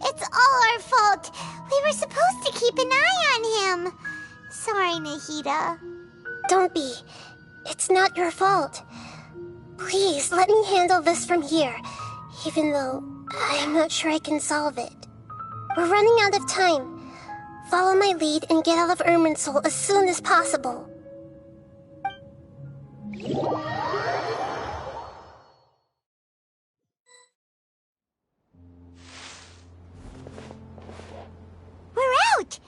it's all our fault. We were supposed to keep an eye on him. Sorry, Nahida. Don't be. It's not your fault. Please, let me handle this from here, even though I'm not sure I can solve it. We're running out of time. Follow my lead and get out of Irminsul as soon as possible. We're out!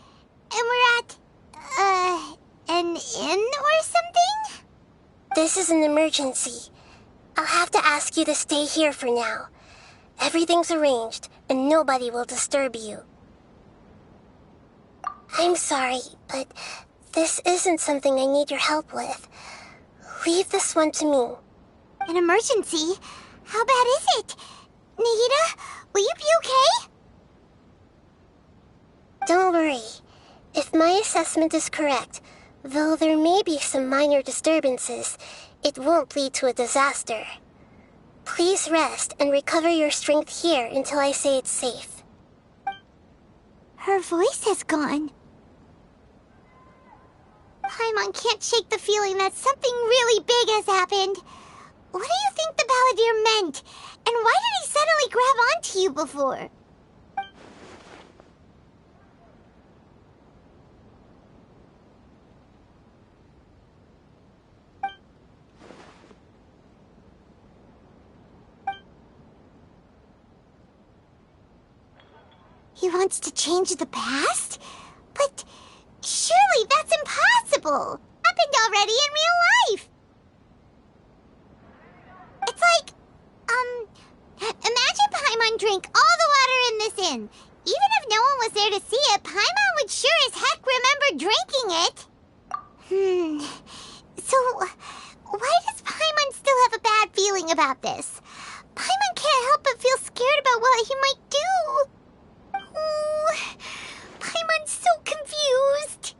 And we're at, an inn or something? This is an emergency. I'll have to ask you to stay here for now. Everything's arranged, and nobody will disturb you. I'm sorry, but this isn't something I need your help with. Leave this one to me. An emergency? How bad is it? Nahida, will you be okay? Don't worry. If my assessment is correct, though there may be some minor disturbances, it won't lead to a disaster. Please rest and recover your strength here until I say it's safe. Her voice has gone. Paimon can't shake the feeling that something really big has happened. What do you think the Balladeer meant? And why did he suddenly grab onto you before? He wants to change the past? But surely that's impossible! Happened already in real life! It's like, imagine Paimon drank all the water in this inn. Even if no one was there to see it, Paimon would sure as heck remember drinking it. So, why does Paimon still have a bad feeling about this? Paimon can't help but feel scared about what he might do. Oh, Paimon's so confused.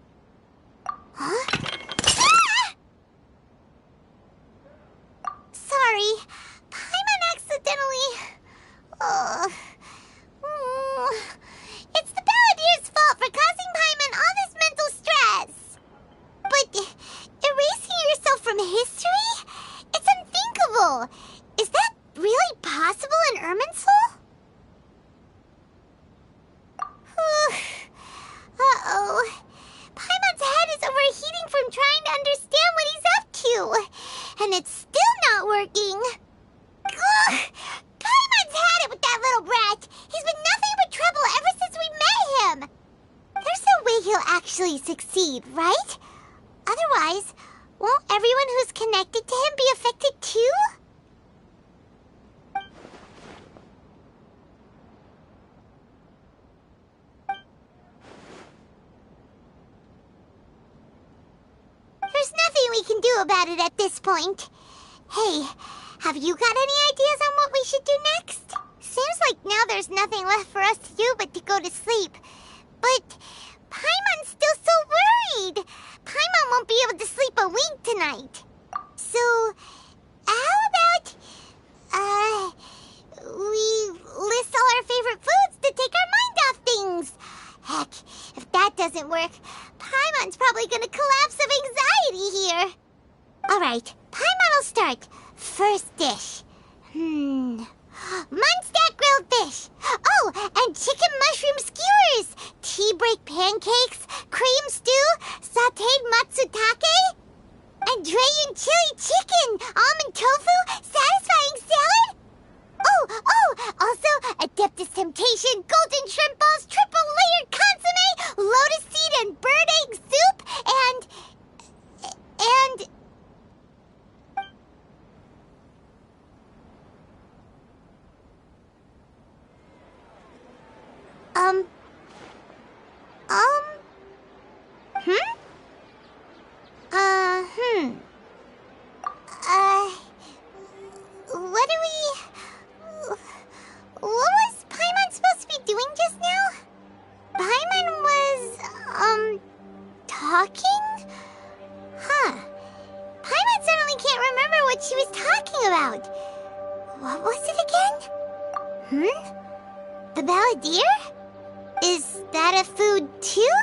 Huh? Ah! Sorry, Paimon accidentally... It's the Balladeer's fault for causing Paimon all this mental stress. he'll actually succeed, right? Otherwise, won't everyone who's connected to him be affected too? There's nothing we can do about it at this point. Hey, have you got any ideas on what we should do next? Seems like now there's nothing left for us to do but to go to sleep. But Paimon's still so worried. Paimon won't be able to sleep a wink tonight. So, how about, we list all our favorite foods to take our mind off things? Heck, if that doesn't work, Paimon's probably gonna collapse of anxiety here. Alright, Paimon will start. First dish. Munstack grilled fish. Oh, and chicken mushroom skewers. Tea break pancakes. Cream stew. Sauteed matsutake. And Dragon chili chicken. Almond tofu. Satisfying salad. Oh, also Adeptus Temptation. Golden shrimp balls. Triple layered consomme. Lotus seed and bird egg soup. And... What was Paimon supposed to be doing just now? Paimon was, talking? Huh. Paimon suddenly can't remember what she was talking about. What was it again? The balladeer? Is that a food too?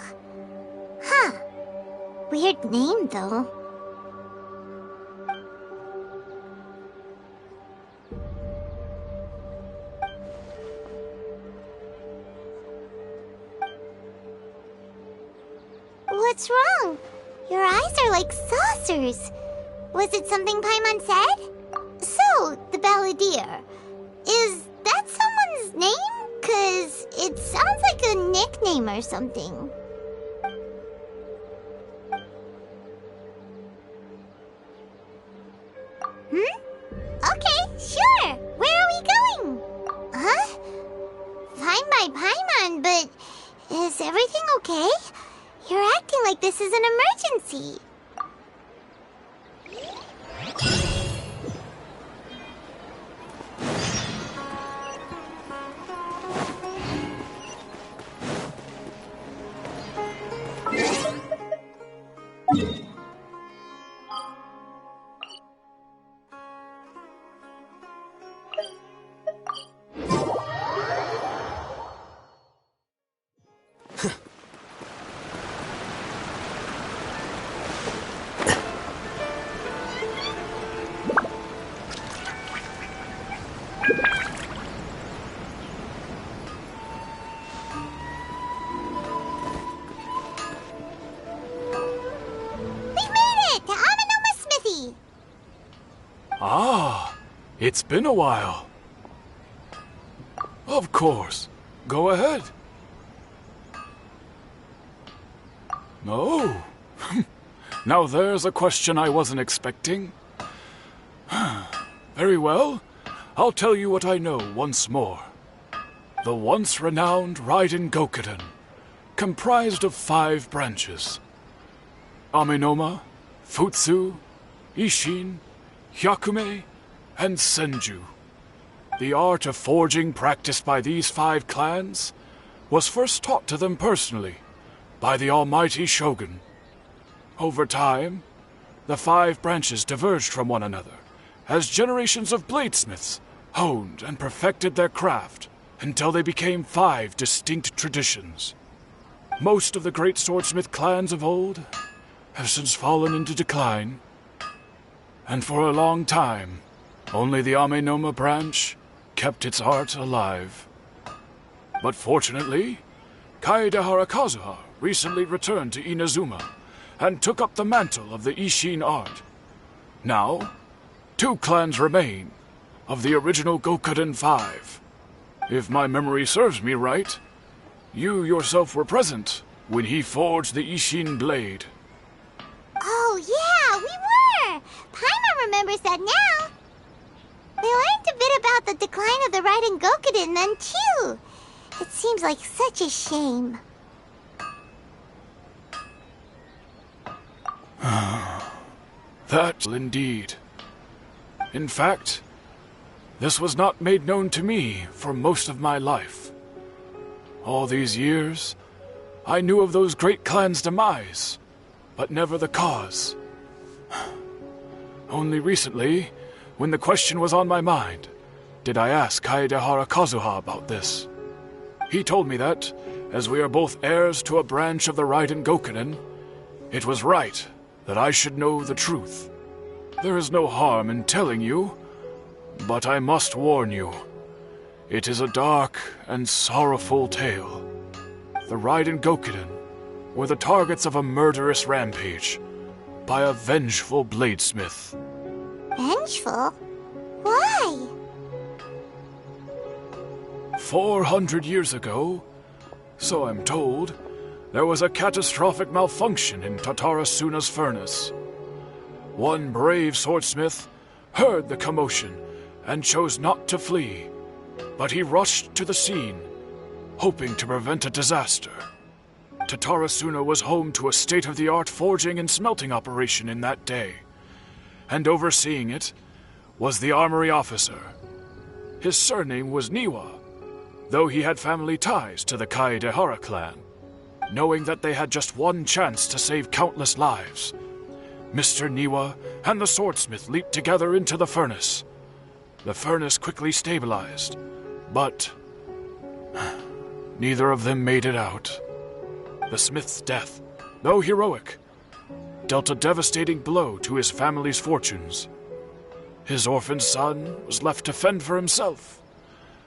Huh. Weird name, though. What's wrong? Your eyes are like saucers. Was it something Paimon said? So, the balladeer. Is that someone's name? 'Cause it sounds like a nickname or something. Okay, sure. Where are we going? Huh? Fine by Paimon, but is everything okay? You're acting like this is an emergency. It's been a while. Of course. Go ahead. Oh. Now there's a question I wasn't expecting. Very well. I'll tell you what I know once more. The once renowned Raiden Gokuden, comprised of 5 branches. Amenoma, Futsu, Ishin, Hyakume, and Senju. The art of forging practiced by these 5 clans was first taught to them personally by the almighty Shogun. Over time, the 5 branches diverged from one another as generations of bladesmiths honed and perfected their craft until they became 5 distinct traditions. Most of the great swordsmith clans of old have since fallen into decline, and for a long time, only the Amenoma branch kept its art alive. But fortunately, Kaede Harakazuha recently returned to Inazuma and took up the mantle of the Ishin art. Now, 2 clans remain of the original Gokuden 5. If my memory serves me right, you yourself were present when he forged the Ishin blade. Oh, yeah, we were! Paimon remembers that now. We learned a bit about the decline of the Raiden Gokuden then, too. It seems like such a shame. That indeed. In fact, this was not made known to me for most of my life. All these years, I knew of those great clans' demise, but never the cause. Only recently, when the question was on my mind, did I ask Kaedehara Kazuha about this. He told me that, as we are both heirs to a branch of the Raiden Gokuden, it was right that I should know the truth. There is no harm in telling you, but I must warn you. It is a dark and sorrowful tale. The Raiden Gokuden were the targets of a murderous rampage by a vengeful bladesmith. Vengeful? Why? 400 years ago, so I'm told, there was a catastrophic malfunction in Tatarasuna's furnace. One brave swordsmith heard the commotion and chose not to flee, but he rushed to the scene, hoping to prevent a disaster. Tatarasuna was home to a state-of-the-art forging and smelting operation in that day, and overseeing it was the armory officer. His surname was Niwa, though he had family ties to the Kaedehara clan. Knowing that they had just one chance to save countless lives, Mr. Niwa and the swordsmith leaped together into the furnace. The furnace quickly stabilized, but neither of them made it out. The smith's death, though heroic, dealt a devastating blow to his family's fortunes. His orphaned son was left to fend for himself,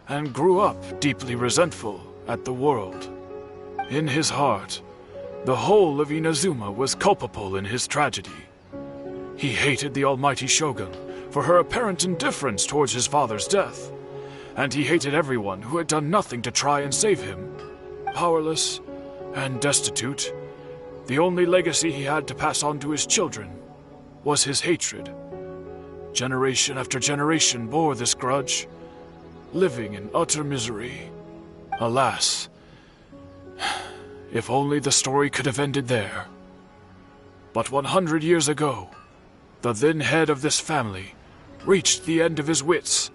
and grew up deeply resentful at the world. In his heart, the whole of Inazuma was culpable in his tragedy. He hated the almighty shogun for her apparent indifference towards his father's death, and he hated everyone who had done nothing to try and save him. Powerless and destitute, the only legacy he had to pass on to his children was his hatred. Generation after generation bore this grudge, living in utter misery. Alas, if only the story could have ended there. But 100 years ago, the then head of this family reached the end of his wits.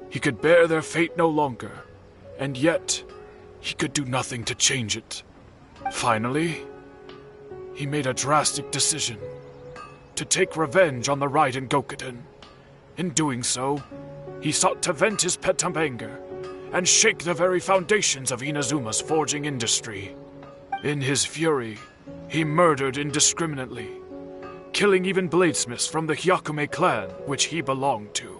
He could bear their fate no longer, and yet he could do nothing to change it. Finally, he made a drastic decision to take revenge on the Raiden Gokuden. In doing so, he sought to vent his pent anger and shake the very foundations of Inazuma's forging industry. In his fury, he murdered indiscriminately, killing even bladesmiths from the Hyakume clan which he belonged to.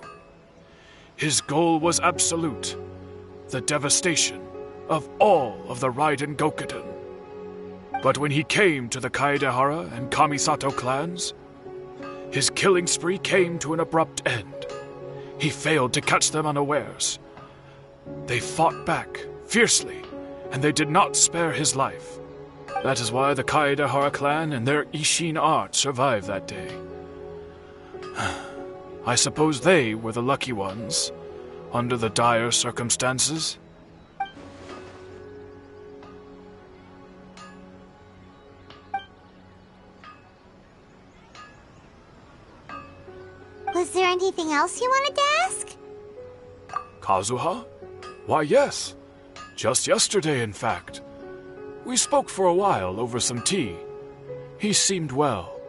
His goal was absolute, the devastation of all of the Raiden Gokuden. But when he came to the Kaedehara and Kamisato clans, his killing spree came to an abrupt end. He failed to catch them unawares. They fought back fiercely, and they did not spare his life. That is why the Kaedehara clan and their Ishin art survived that day. I suppose they were the lucky ones, under the dire circumstances. Was there anything else you wanted to ask? Kazuha? Why, yes. Just yesterday, in fact. We spoke for a while over some tea. He seemed well.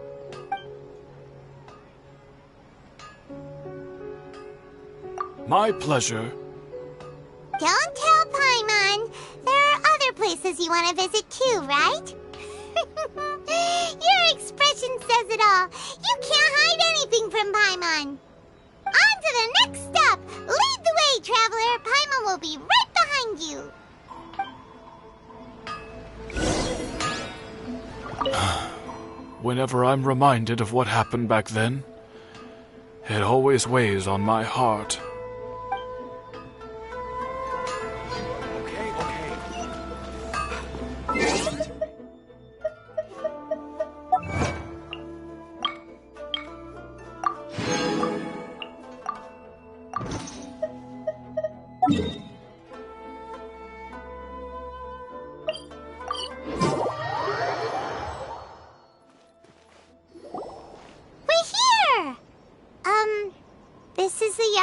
My pleasure. Don't tell Paimon. There are other places you want to visit too, right? Your expression says it all. You can't hide anything from Paimon. On to the next stop. Lead the way, traveler. Paimon will be right behind you. Whenever I'm reminded of what happened back then, it always weighs on my heart.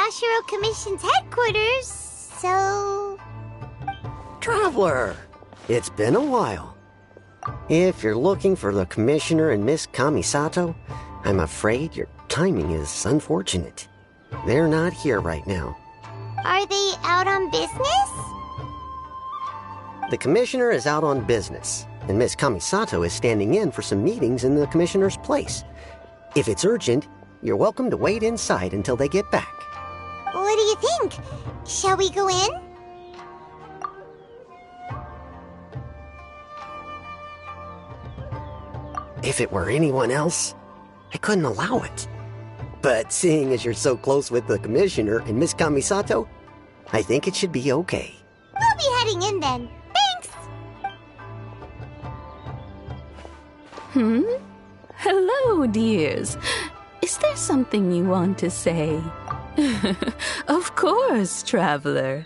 Yashiro Commission's headquarters, so... Traveler! It's been a while. If you're looking for the Commissioner and Miss Kamisato, I'm afraid your timing is unfortunate. They're not here right now. Are they out on business? The Commissioner is out on business, and Miss Kamisato is standing in for some meetings in the Commissioner's place. If it's urgent, you're welcome to wait inside until they get back. What do you think? Shall we go in? If it were anyone else, I couldn't allow it. But seeing as you're so close with the Commissioner and Miss Kamisato, I think it should be okay. We'll be heading in then. Thanks! Hello, dears. Is there something you want to say? Of course, traveler.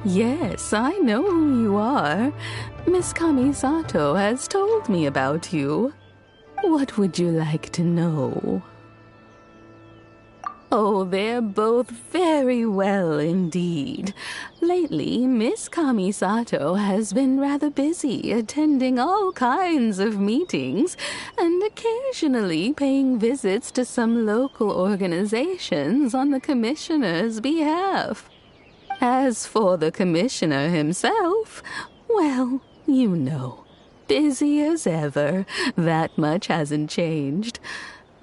Yes, I know who you are. Miss Kamisato has told me about you. What would you like to know? Oh, they're both very well indeed. Lately, Miss Kamisato has been rather busy attending all kinds of meetings and occasionally paying visits to some local organizations on the Commissioner's behalf. As for the Commissioner himself, well, you know, busy as ever. That much hasn't changed.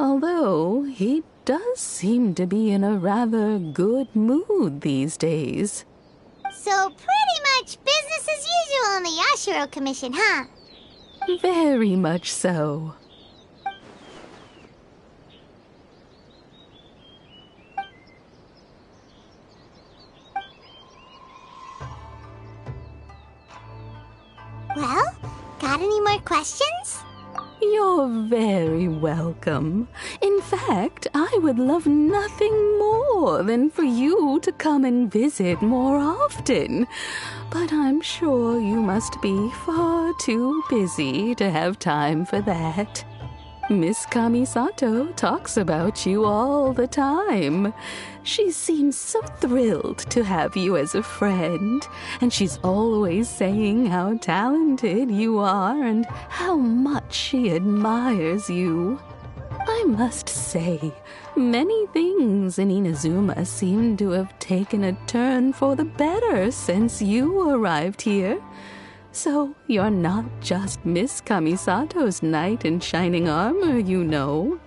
Although he does seem to be in a rather good mood these days. So pretty much business as usual on the Yashiro Commission, huh? Very much so. Well, got any more questions? You're very welcome. In fact, I would love nothing more than for you to come and visit more often. But I'm sure you must be far too busy to have time for that. Miss Kamisato talks about you all the time. She seems so thrilled to have you as a friend, and she's always saying how talented you are and how much she admires you. I must say, many things in Inazuma seem to have taken a turn for the better since you arrived here. So you're not just Miss Kamisato's knight in shining armor, you know.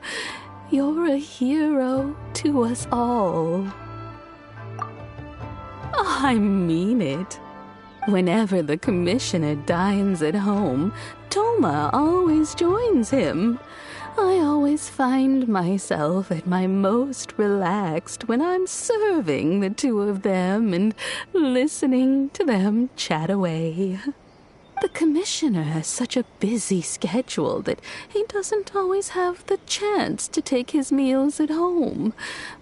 You're a hero to us all. I mean it. Whenever the Commissioner dines at home, Toma always joins him. I always find myself at my most relaxed when I'm serving the two of them and listening to them chat away. The Commissioner has such a busy schedule that he doesn't always have the chance to take his meals at home.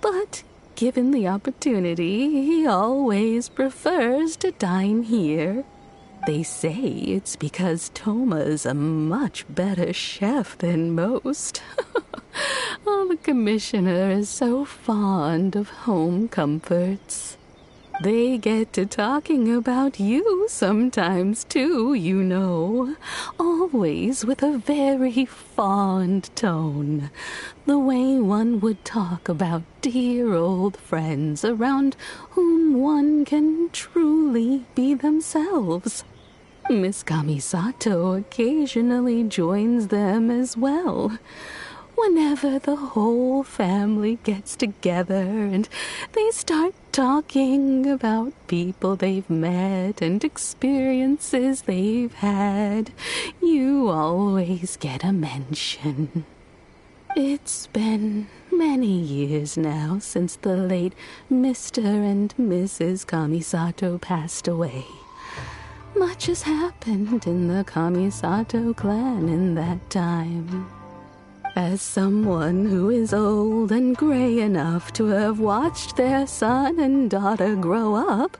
But given the opportunity, he always prefers to dine here. They say it's because Toma's a much better chef than most. Oh, the Commissioner is so fond of home comforts. They get to talking about you sometimes, too, you know. Always with a very fond tone. The way one would talk about dear old friends around whom one can truly be themselves. Miss Kamisato occasionally joins them as well. Whenever the whole family gets together and they start talking about people they've met and experiences they've had, you always get a mention. It's been many years now since the late Mr. and Mrs. Kamisato passed away. Much has happened in the Kamisato clan in that time. As someone who is old and gray enough to have watched their son and daughter grow up,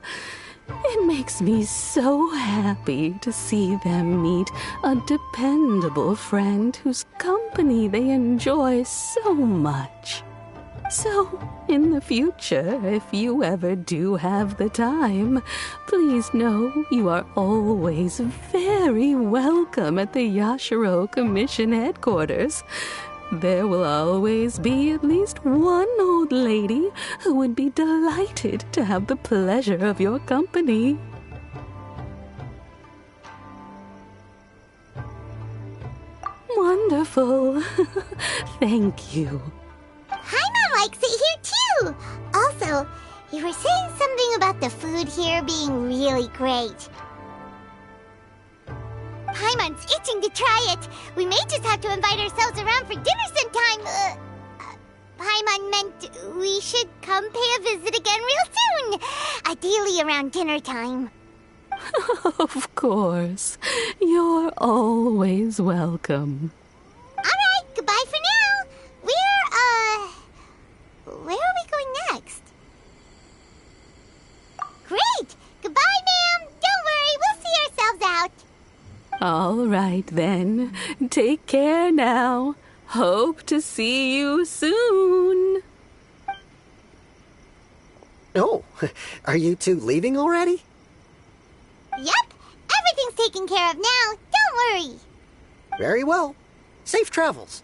it makes me so happy to see them meet a dependable friend whose company they enjoy so much. So, in the future, if you ever do have the time, please know you are always very welcome at the Yashiro Commission headquarters. There will always be at least one old lady who would be delighted to have the pleasure of your company. Wonderful. Thank you. Paimon likes it here too. Also, you were saying something about the food here being really great. Paimon's itching to try it. We may just have to invite ourselves around for dinner sometime. Paimon meant we should come pay a visit again real soon. Ideally around dinner time. Of course. You're always welcome. Alright, goodbye for now. Where are we going next? Great! Goodbye, ma'am! Don't worry, we'll see ourselves out. All right, then. Take care now. Hope to see you soon. Oh, are you two leaving already? Yep, everything's taken care of now. Don't worry. Very well. Safe travels.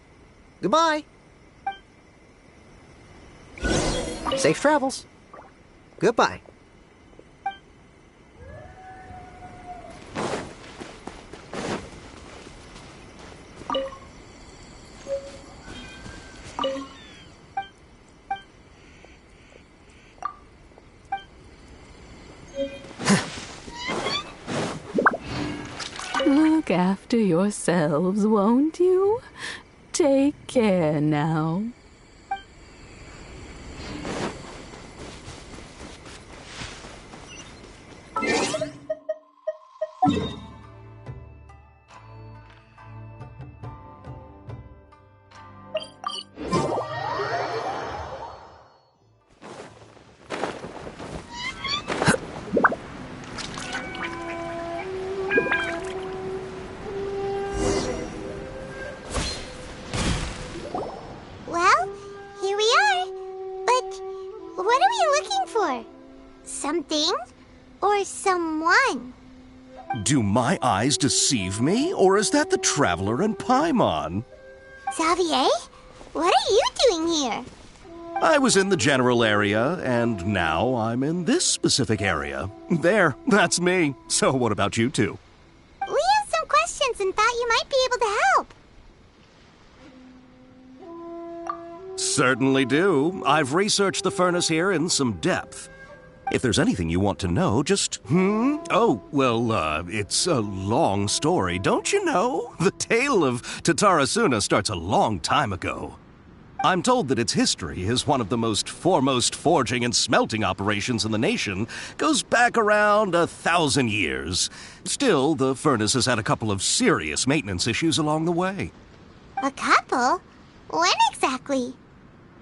Goodbye. Safe travels. Goodbye. Look after yourselves, won't you? Take care now. Well, here we are. But what are we looking for? Something or someone? Do my eyes deceive me, or is that the Traveler and Paimon? Xavier, what are you doing here? I was in the general area, and now I'm in this specific area. There, that's me. So what about you two? We have some questions and thought you might be able to help. Certainly do. I've researched the furnace here in some depth. If there's anything you want to know, just, Oh, well, it's a long story, don't you know? The tale of Tatarasuna starts a long time ago. I'm told that its history is one of the most foremost forging and smelting operations in the nation, goes back around 1,000 years. Still, the furnace has had a couple of serious maintenance issues along the way. A couple? When exactly?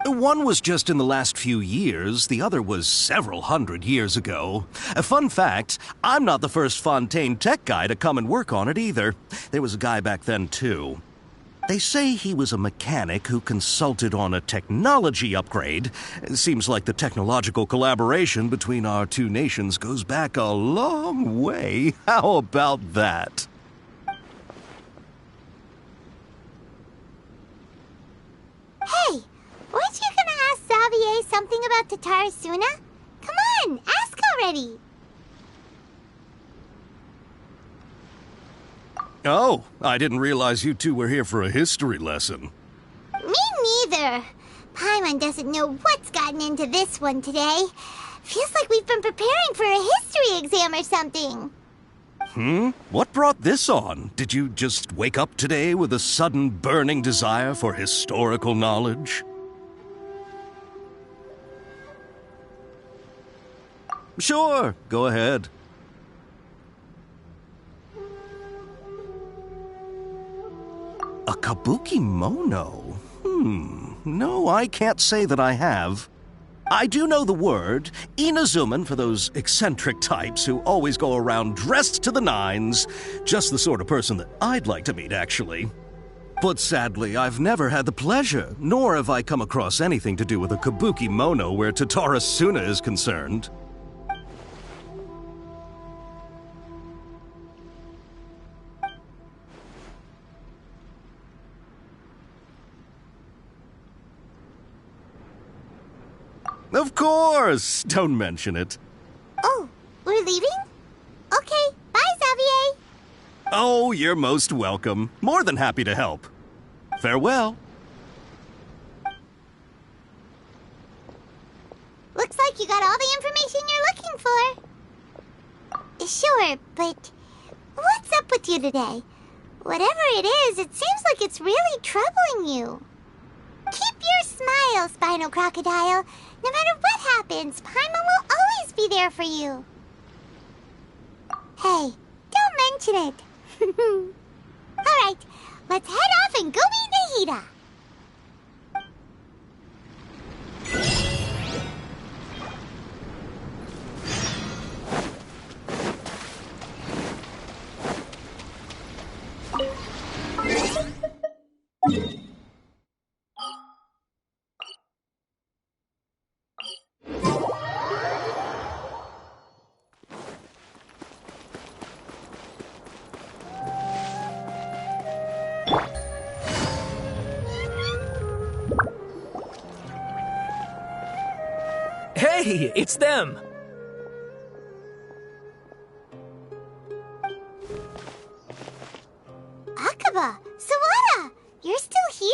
One was just in the last few years, the other was several hundred years ago. A fun fact, I'm not the first Fontaine tech guy to come and work on it either. There was a guy back then too. They say he was a mechanic who consulted on a technology upgrade. It seems like the technological collaboration between our two nations goes back a long way. How about that? Hey, weren't you gonna ask Xavier something about Tatarasuna? Come on, ask already. Oh, I didn't realize you two were here for a history lesson. Me neither. Paimon doesn't know what's gotten into this one today. Feels like we've been preparing for a history exam or something. What brought this on? Did you just wake up today with a sudden burning desire for historical knowledge? Sure, go ahead. A kabuki mono? No, I can't say that I have. I do know the word, Inazuman for those eccentric types who always go around dressed to the nines. Just the sort of person that I'd like to meet, actually. But sadly, I've never had the pleasure, nor have I come across anything to do with a kabuki mono where Tatara Suna is concerned. Of course! Don't mention it. Oh, we're leaving? Okay, bye, Xavier. Oh, you're most welcome. More than happy to help. Farewell. Looks like you got all the information you're looking for. Sure, but what's up with you today? Whatever it is, it seems like it's really troubling you. Keep your smile, Spinal Crocodile. No matter what happens, Paimon will always be there for you. Hey, don't mention it. Alright, let's head off and go meet Nahida. Hey, it's them! Akaba, Sawada, you're still here?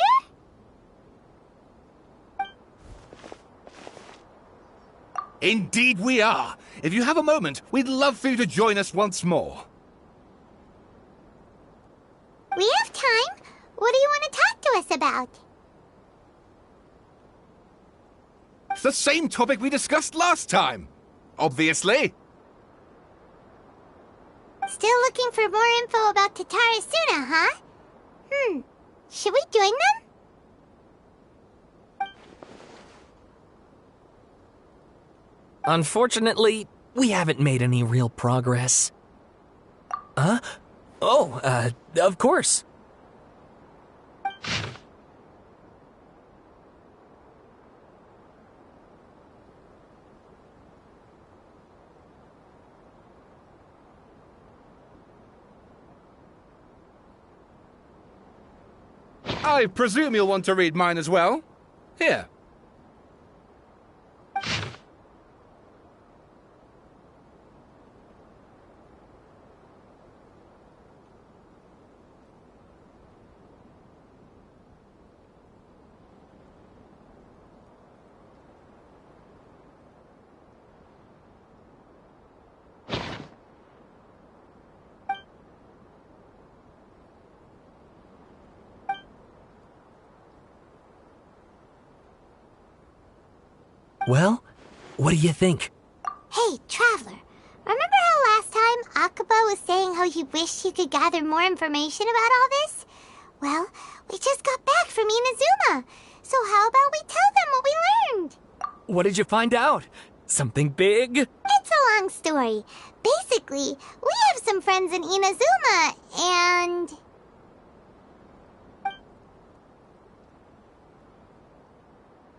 Indeed we are. If you have a moment, we'd love for you to join us once more. We have time. What do you want to talk to us about? It's the same topic we discussed last time. Obviously. Still looking for more info about Tatara Suna, huh? Should we join them? Unfortunately, we haven't made any real progress. Huh? Oh, of course. I presume you'll want to read mine as well. Here. Well, what do you think? Hey, Traveler. Remember how last time Akaba was saying how he wished he could gather more information about all this? Well, we just got back from Inazuma. So how about we tell them what we learned? What did you find out? Something big? It's a long story. Basically, we have some friends in Inazuma, and...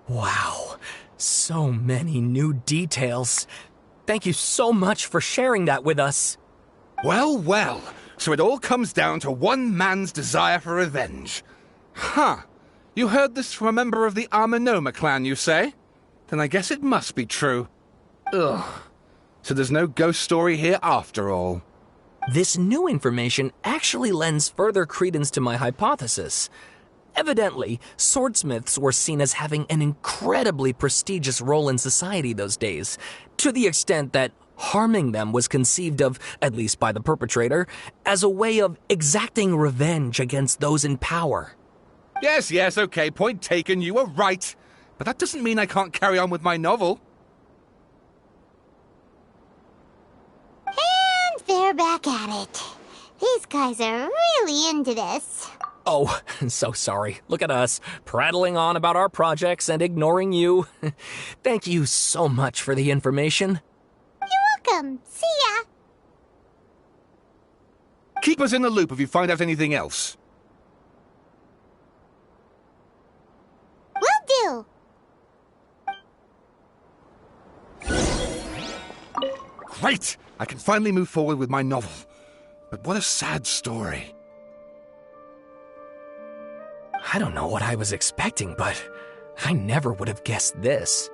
Wow, so many new details. Thank you so much for sharing that with us. Well, well. So it all comes down to one man's desire for revenge. Huh. You heard this from a member of the Amenoma clan, you say? Then I guess it must be true. Ugh. So there's no ghost story here after all. This new information actually lends further credence to my hypothesis. Evidently, swordsmiths were seen as having an incredibly prestigious role in society those days, to the extent that harming them was conceived of, at least by the perpetrator, as a way of exacting revenge against those in power. Yes, okay, point taken, you were right. But that doesn't mean I can't carry on with my novel. And they're back at it. These guys are really into this. Oh, so sorry. Look at us, prattling on about our projects and ignoring you. Thank you so much for the information. You're welcome. See ya. Keep us in the loop if you find out anything else. Great! I can finally move forward with my novel. But what a sad story. I don't know what I was expecting, but I never would have guessed this.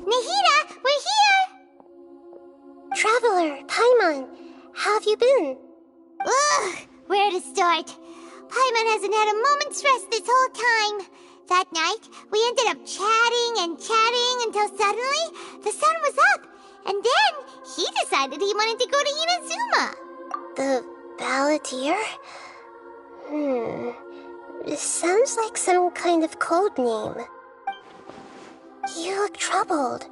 Nahida, we're here! Traveler, Paimon, how have you been? Ugh, where to start? Paimon hasn't had a moment's rest this whole time. That night, we ended up chatting and chatting until suddenly the sun was up. And then he decided he wanted to go to Inazuma. The Balladeer? This sounds like some kind of code name. You look troubled.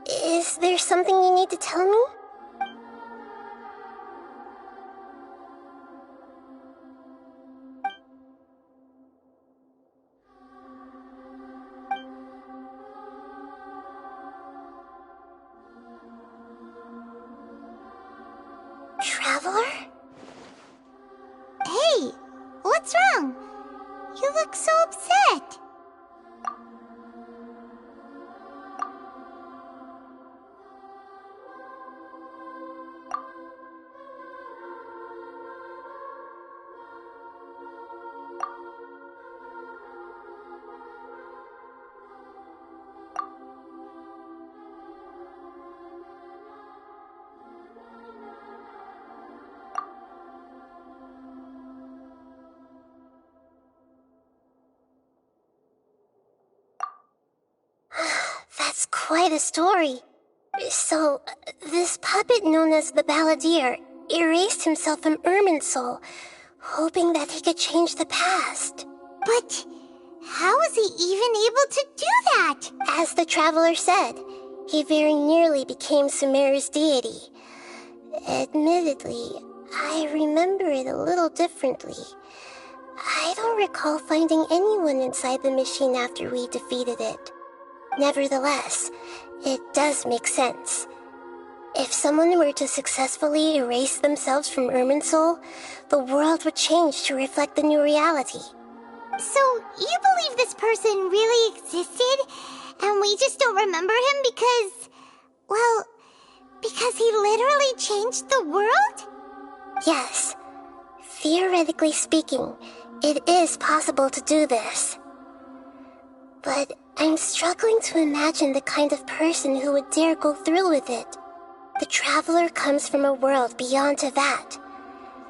Is there something you need to tell me? Traveler? Hey, what's wrong? You look so upset. That's quite a story. So, this puppet known as the Balladeer erased himself from Irminsul, hoping that he could change the past. But how was he even able to do that? As the traveler said, he very nearly became Sumeru's deity. Admittedly, I remember it a little differently. I don't recall finding anyone inside the machine after we defeated it. Nevertheless, it does make sense. If someone were to successfully erase themselves from Irminsul, the world would change to reflect the new reality. So, you believe this person really existed, and we just don't remember him because... well, because he literally changed the world? Yes. Theoretically speaking, it is possible to do this. But I'm struggling to imagine the kind of person who would dare go through with it. The traveler comes from a world beyond Tevat.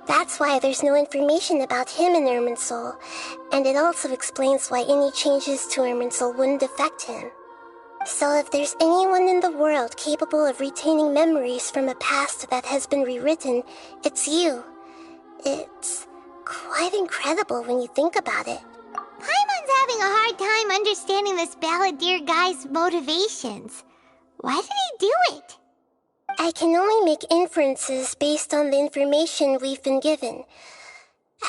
That's why there's no information about him in Irminsul, and it also explains why any changes to Irminsul wouldn't affect him. So if there's anyone in the world capable of retaining memories from a past that has been rewritten, it's you. It's quite incredible when you think about it. Paimon's having a hard time understanding this Balladeer guy's motivations. Why did he do it? I can only make inferences based on the information we've been given.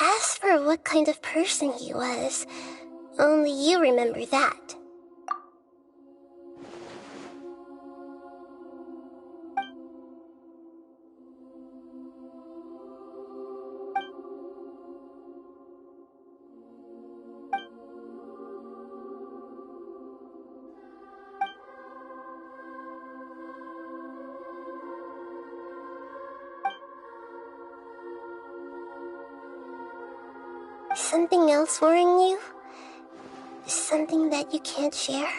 As for what kind of person he was, only you remember that. Something else worrying you? Something that you can't share?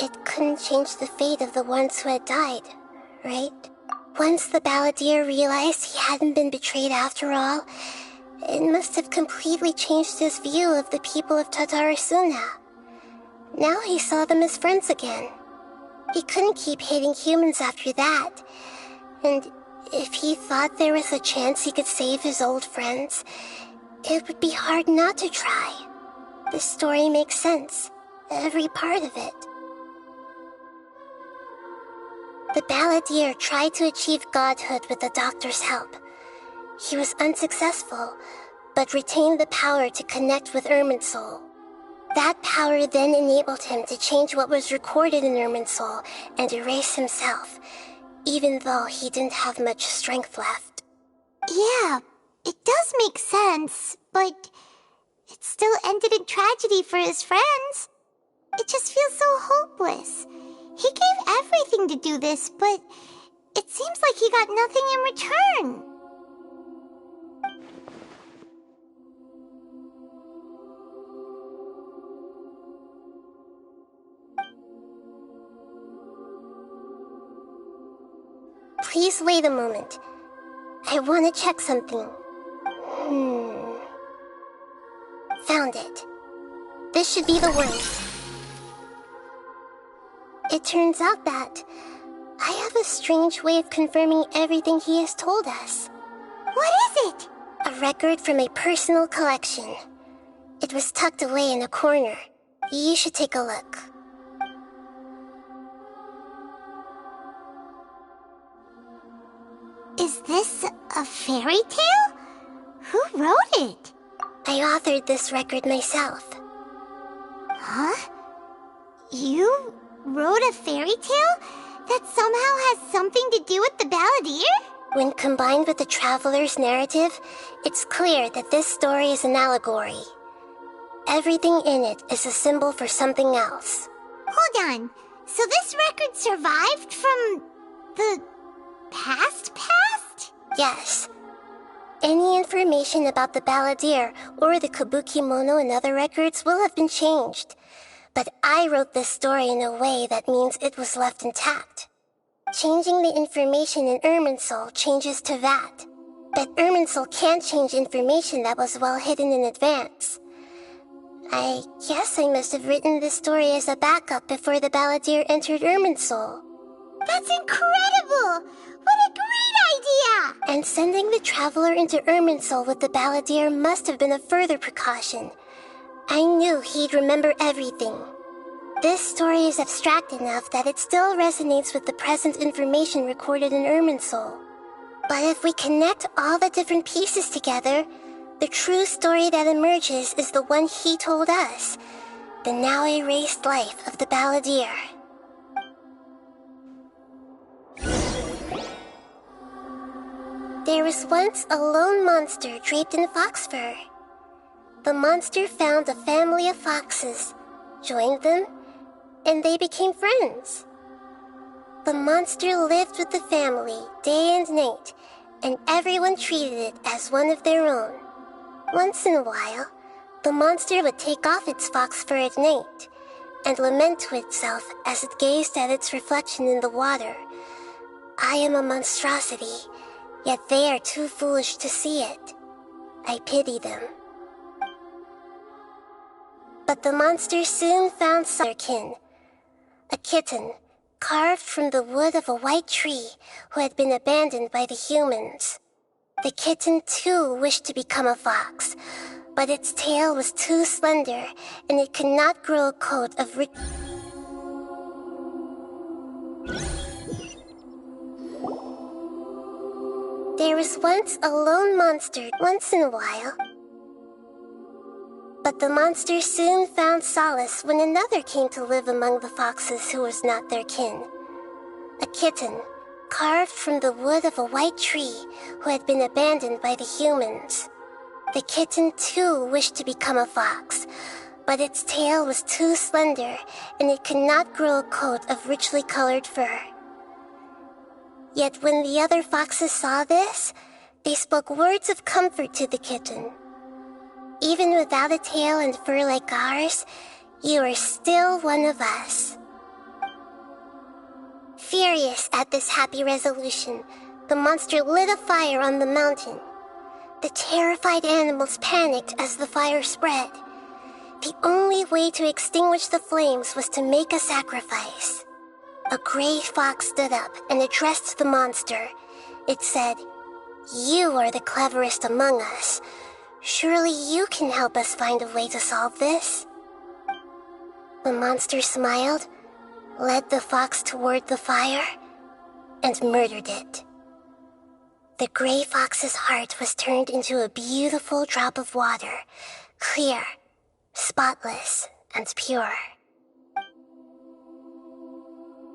It couldn't change the fate of the ones who had died, right? Once the Balladeer realized he hadn't been betrayed after all, it must have completely changed his view of the people of Tatarasuna. Now he saw them as friends again. He couldn't keep hating humans after that, and if he thought there was a chance he could save his old friends, it would be hard not to try. The story makes sense, every part of it. The Balladeer tried to achieve godhood with the doctor's help. He was unsuccessful, but retained the power to connect with Irminsul. That power then enabled him to change what was recorded in Irminsul and erase himself, even though he didn't have much strength left. Yeah, it does make sense, but it still ended in tragedy for his friends. It just feels so hopeless. He gave everything to do this, but it seems like he got nothing in return. Please wait a moment. I want to check something. Found it. This should be the one. It turns out that I have a strange way of confirming everything he has told us. What is it? A record from a personal collection. It was tucked away in a corner. You should take a look. Is this a fairy tale? Who wrote it? I authored this record myself. Huh? You wrote a fairy tale that somehow has something to do with the Balladeer? When combined with the Traveler's narrative, it's clear that this story is an allegory. Everything in it is a symbol for something else. Hold on. So this record survived from the past? Yes. Any information about the Balladeer or the Kabuki Mono and other records will have been changed. But I wrote this story in a way that means it was left intact. Changing the information in Irminsul changes to that. But Irminsul can't change information that was well hidden in advance. I guess I must have written this story as a backup before the Balladeer entered Irminsul. That's incredible! What a great idea! And sending the Traveler into Irminsul with the Balladeer must have been a further precaution. I knew he'd remember everything. This story is abstract enough that it still resonates with the present information recorded in Irminsul. But if we connect all the different pieces together, the true story that emerges is the one he told us, the now erased life of the Balladeer. There was once a lone monster draped in fox fur. The monster found a family of foxes, joined them, and they became friends. The monster lived with the family day and night, and everyone treated it as one of their own. Once in a while, the monster would take off its fox fur at night and lament to itself as it gazed at its reflection in the water. I am a monstrosity, yet they are too foolish to see it. I pity them. But the monster soon found their kin, a kitten carved from the wood of a white tree who had been abandoned by the humans. The kitten too wished to become a fox, but its tail was too slender and it could not grow a coat of rich. There was once a lone monster once in a while. But the monster soon found solace when another came to live among the foxes who was not their kin. A kitten, carved from the wood of a white tree who had been abandoned by the humans. The kitten too wished to become a fox, but its tail was too slender and it could not grow a coat of richly colored fur. Yet when the other foxes saw this, they spoke words of comfort to the kitten. Even without a tail and fur like ours, you are still one of us. Furious at this happy resolution, the monster lit a fire on the mountain. The terrified animals panicked as the fire spread. The only way to extinguish the flames was to make a sacrifice. A gray fox stood up and addressed the monster. It said, "You are the cleverest among us. Surely you can help us find a way to solve this." The monster smiled, led the fox toward the fire, and murdered it. The gray fox's heart was turned into a beautiful drop of water, clear, spotless, and pure.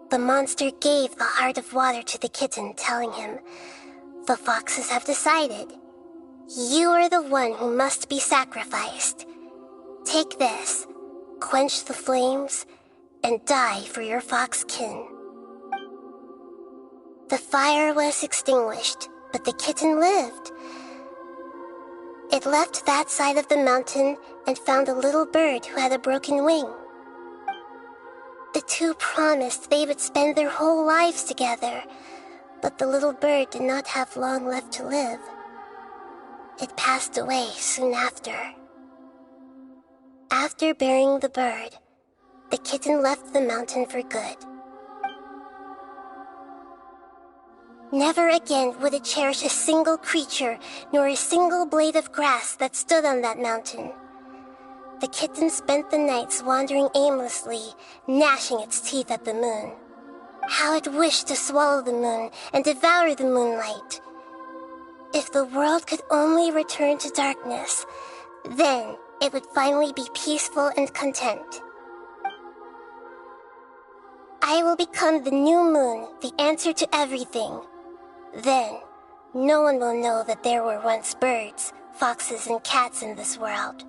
The monster gave the heart of water to the kitten, telling him, "The foxes have decided. You are the one who must be sacrificed. Take this, quench the flames, and die for your fox kin." The fire was extinguished, but the kitten lived. It left that side of the mountain and found a little bird who had a broken wing. The two promised they would spend their whole lives together, but the little bird did not have long left to live. It passed away soon after. After burying the bird, the kitten left the mountain for good. Never again would it cherish a single creature nor a single blade of grass that stood on that mountain. The kitten spent the nights wandering aimlessly, gnashing its teeth at the moon. How it wished to swallow the moon and devour the moonlight. If the world could only return to darkness, then it would finally be peaceful and content. I will become the new moon, the answer to everything. Then, no one will know that there were once birds, foxes, and cats in this world.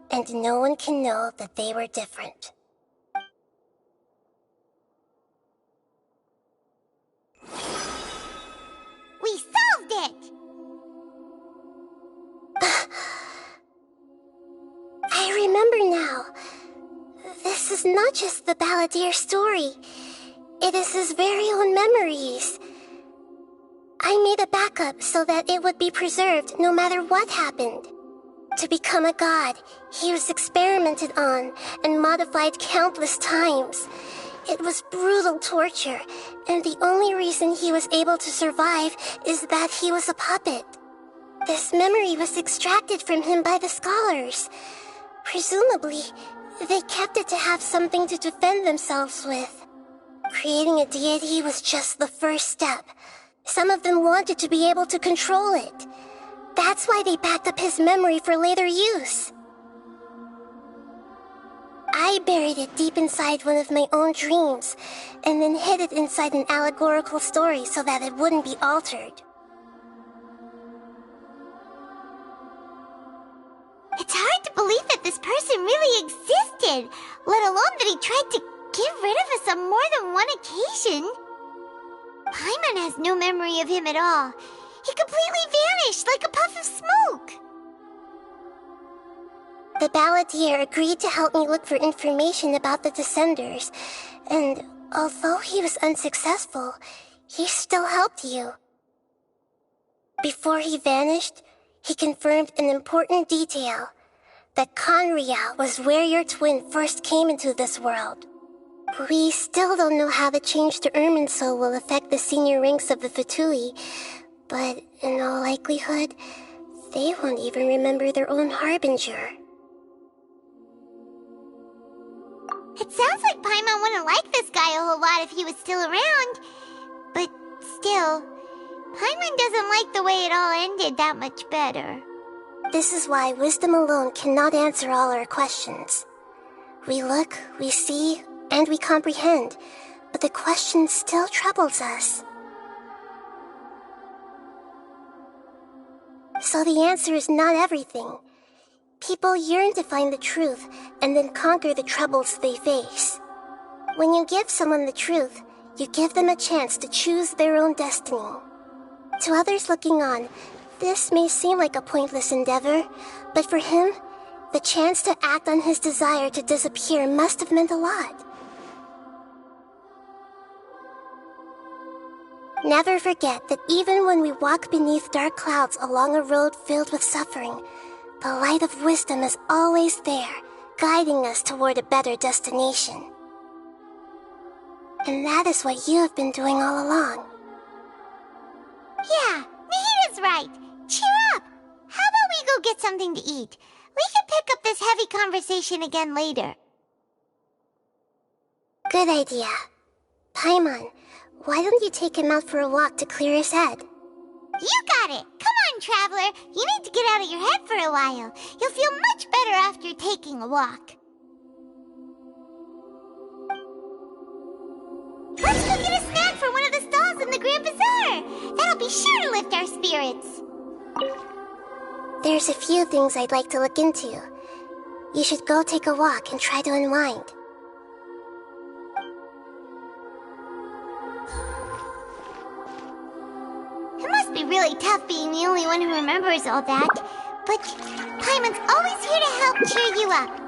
And no one can know that they were different. We solved it! I remember now. This is not just the Balladeer story. It is his very own memories. I made a backup so that it would be preserved no matter what happened. To become a god, he was experimented on and modified countless times. It was brutal torture, and the only reason he was able to survive is that he was a puppet. This memory was extracted from him by the scholars. Presumably, they kept it to have something to defend themselves with. Creating a deity was just the first step. Some of them wanted to be able to control it. That's why they backed up his memory for later use. I buried it deep inside one of my own dreams, and then hid it inside an allegorical story so that it wouldn't be altered. It's hard to believe that this person really existed, let alone that he tried to get rid of us on more than one occasion. Paimon has no memory of him at all. He completely vanished like a puff of smoke. The Balladeer agreed to help me look for information about the Descenders, and although he was unsuccessful, he still helped you. Before he vanished, he confirmed an important detail, that Conria was where your twin first came into this world. We still don't know how the change to Irminsul will affect the senior ranks of the Fatui, but in all likelihood, they won't even remember their own Harbinger. It sounds like Paimon wouldn't like this guy a whole lot if he was still around. But still, Paimon doesn't like the way it all ended that much better. This is why wisdom alone cannot answer all our questions. We look, we see, and we comprehend, but the question still troubles us. So the answer is not everything. People yearn to find the truth and then conquer the troubles they face. When you give someone the truth, you give them a chance to choose their own destiny. To others looking on, this may seem like a pointless endeavor, but for him, the chance to act on his desire to disappear must have meant a lot. Never forget that even when we walk beneath dark clouds along a road filled with suffering, the light of wisdom is always there, guiding us toward a better destination. And that is what you have been doing all along. Yeah, Nahita's right. Cheer up. How about we go get something to eat? We can pick up this heavy conversation again later. Good idea. Paimon, why don't you take him out for a walk to clear his head? You got it! Come on, Traveler! You need to get out of your head for a while. You'll feel much better after taking a walk. There's a few things I'd like to look into. You should go take a walk and try to unwind. It must be really tough being the only one who remembers all that. But Paimon's always here to help cheer you up.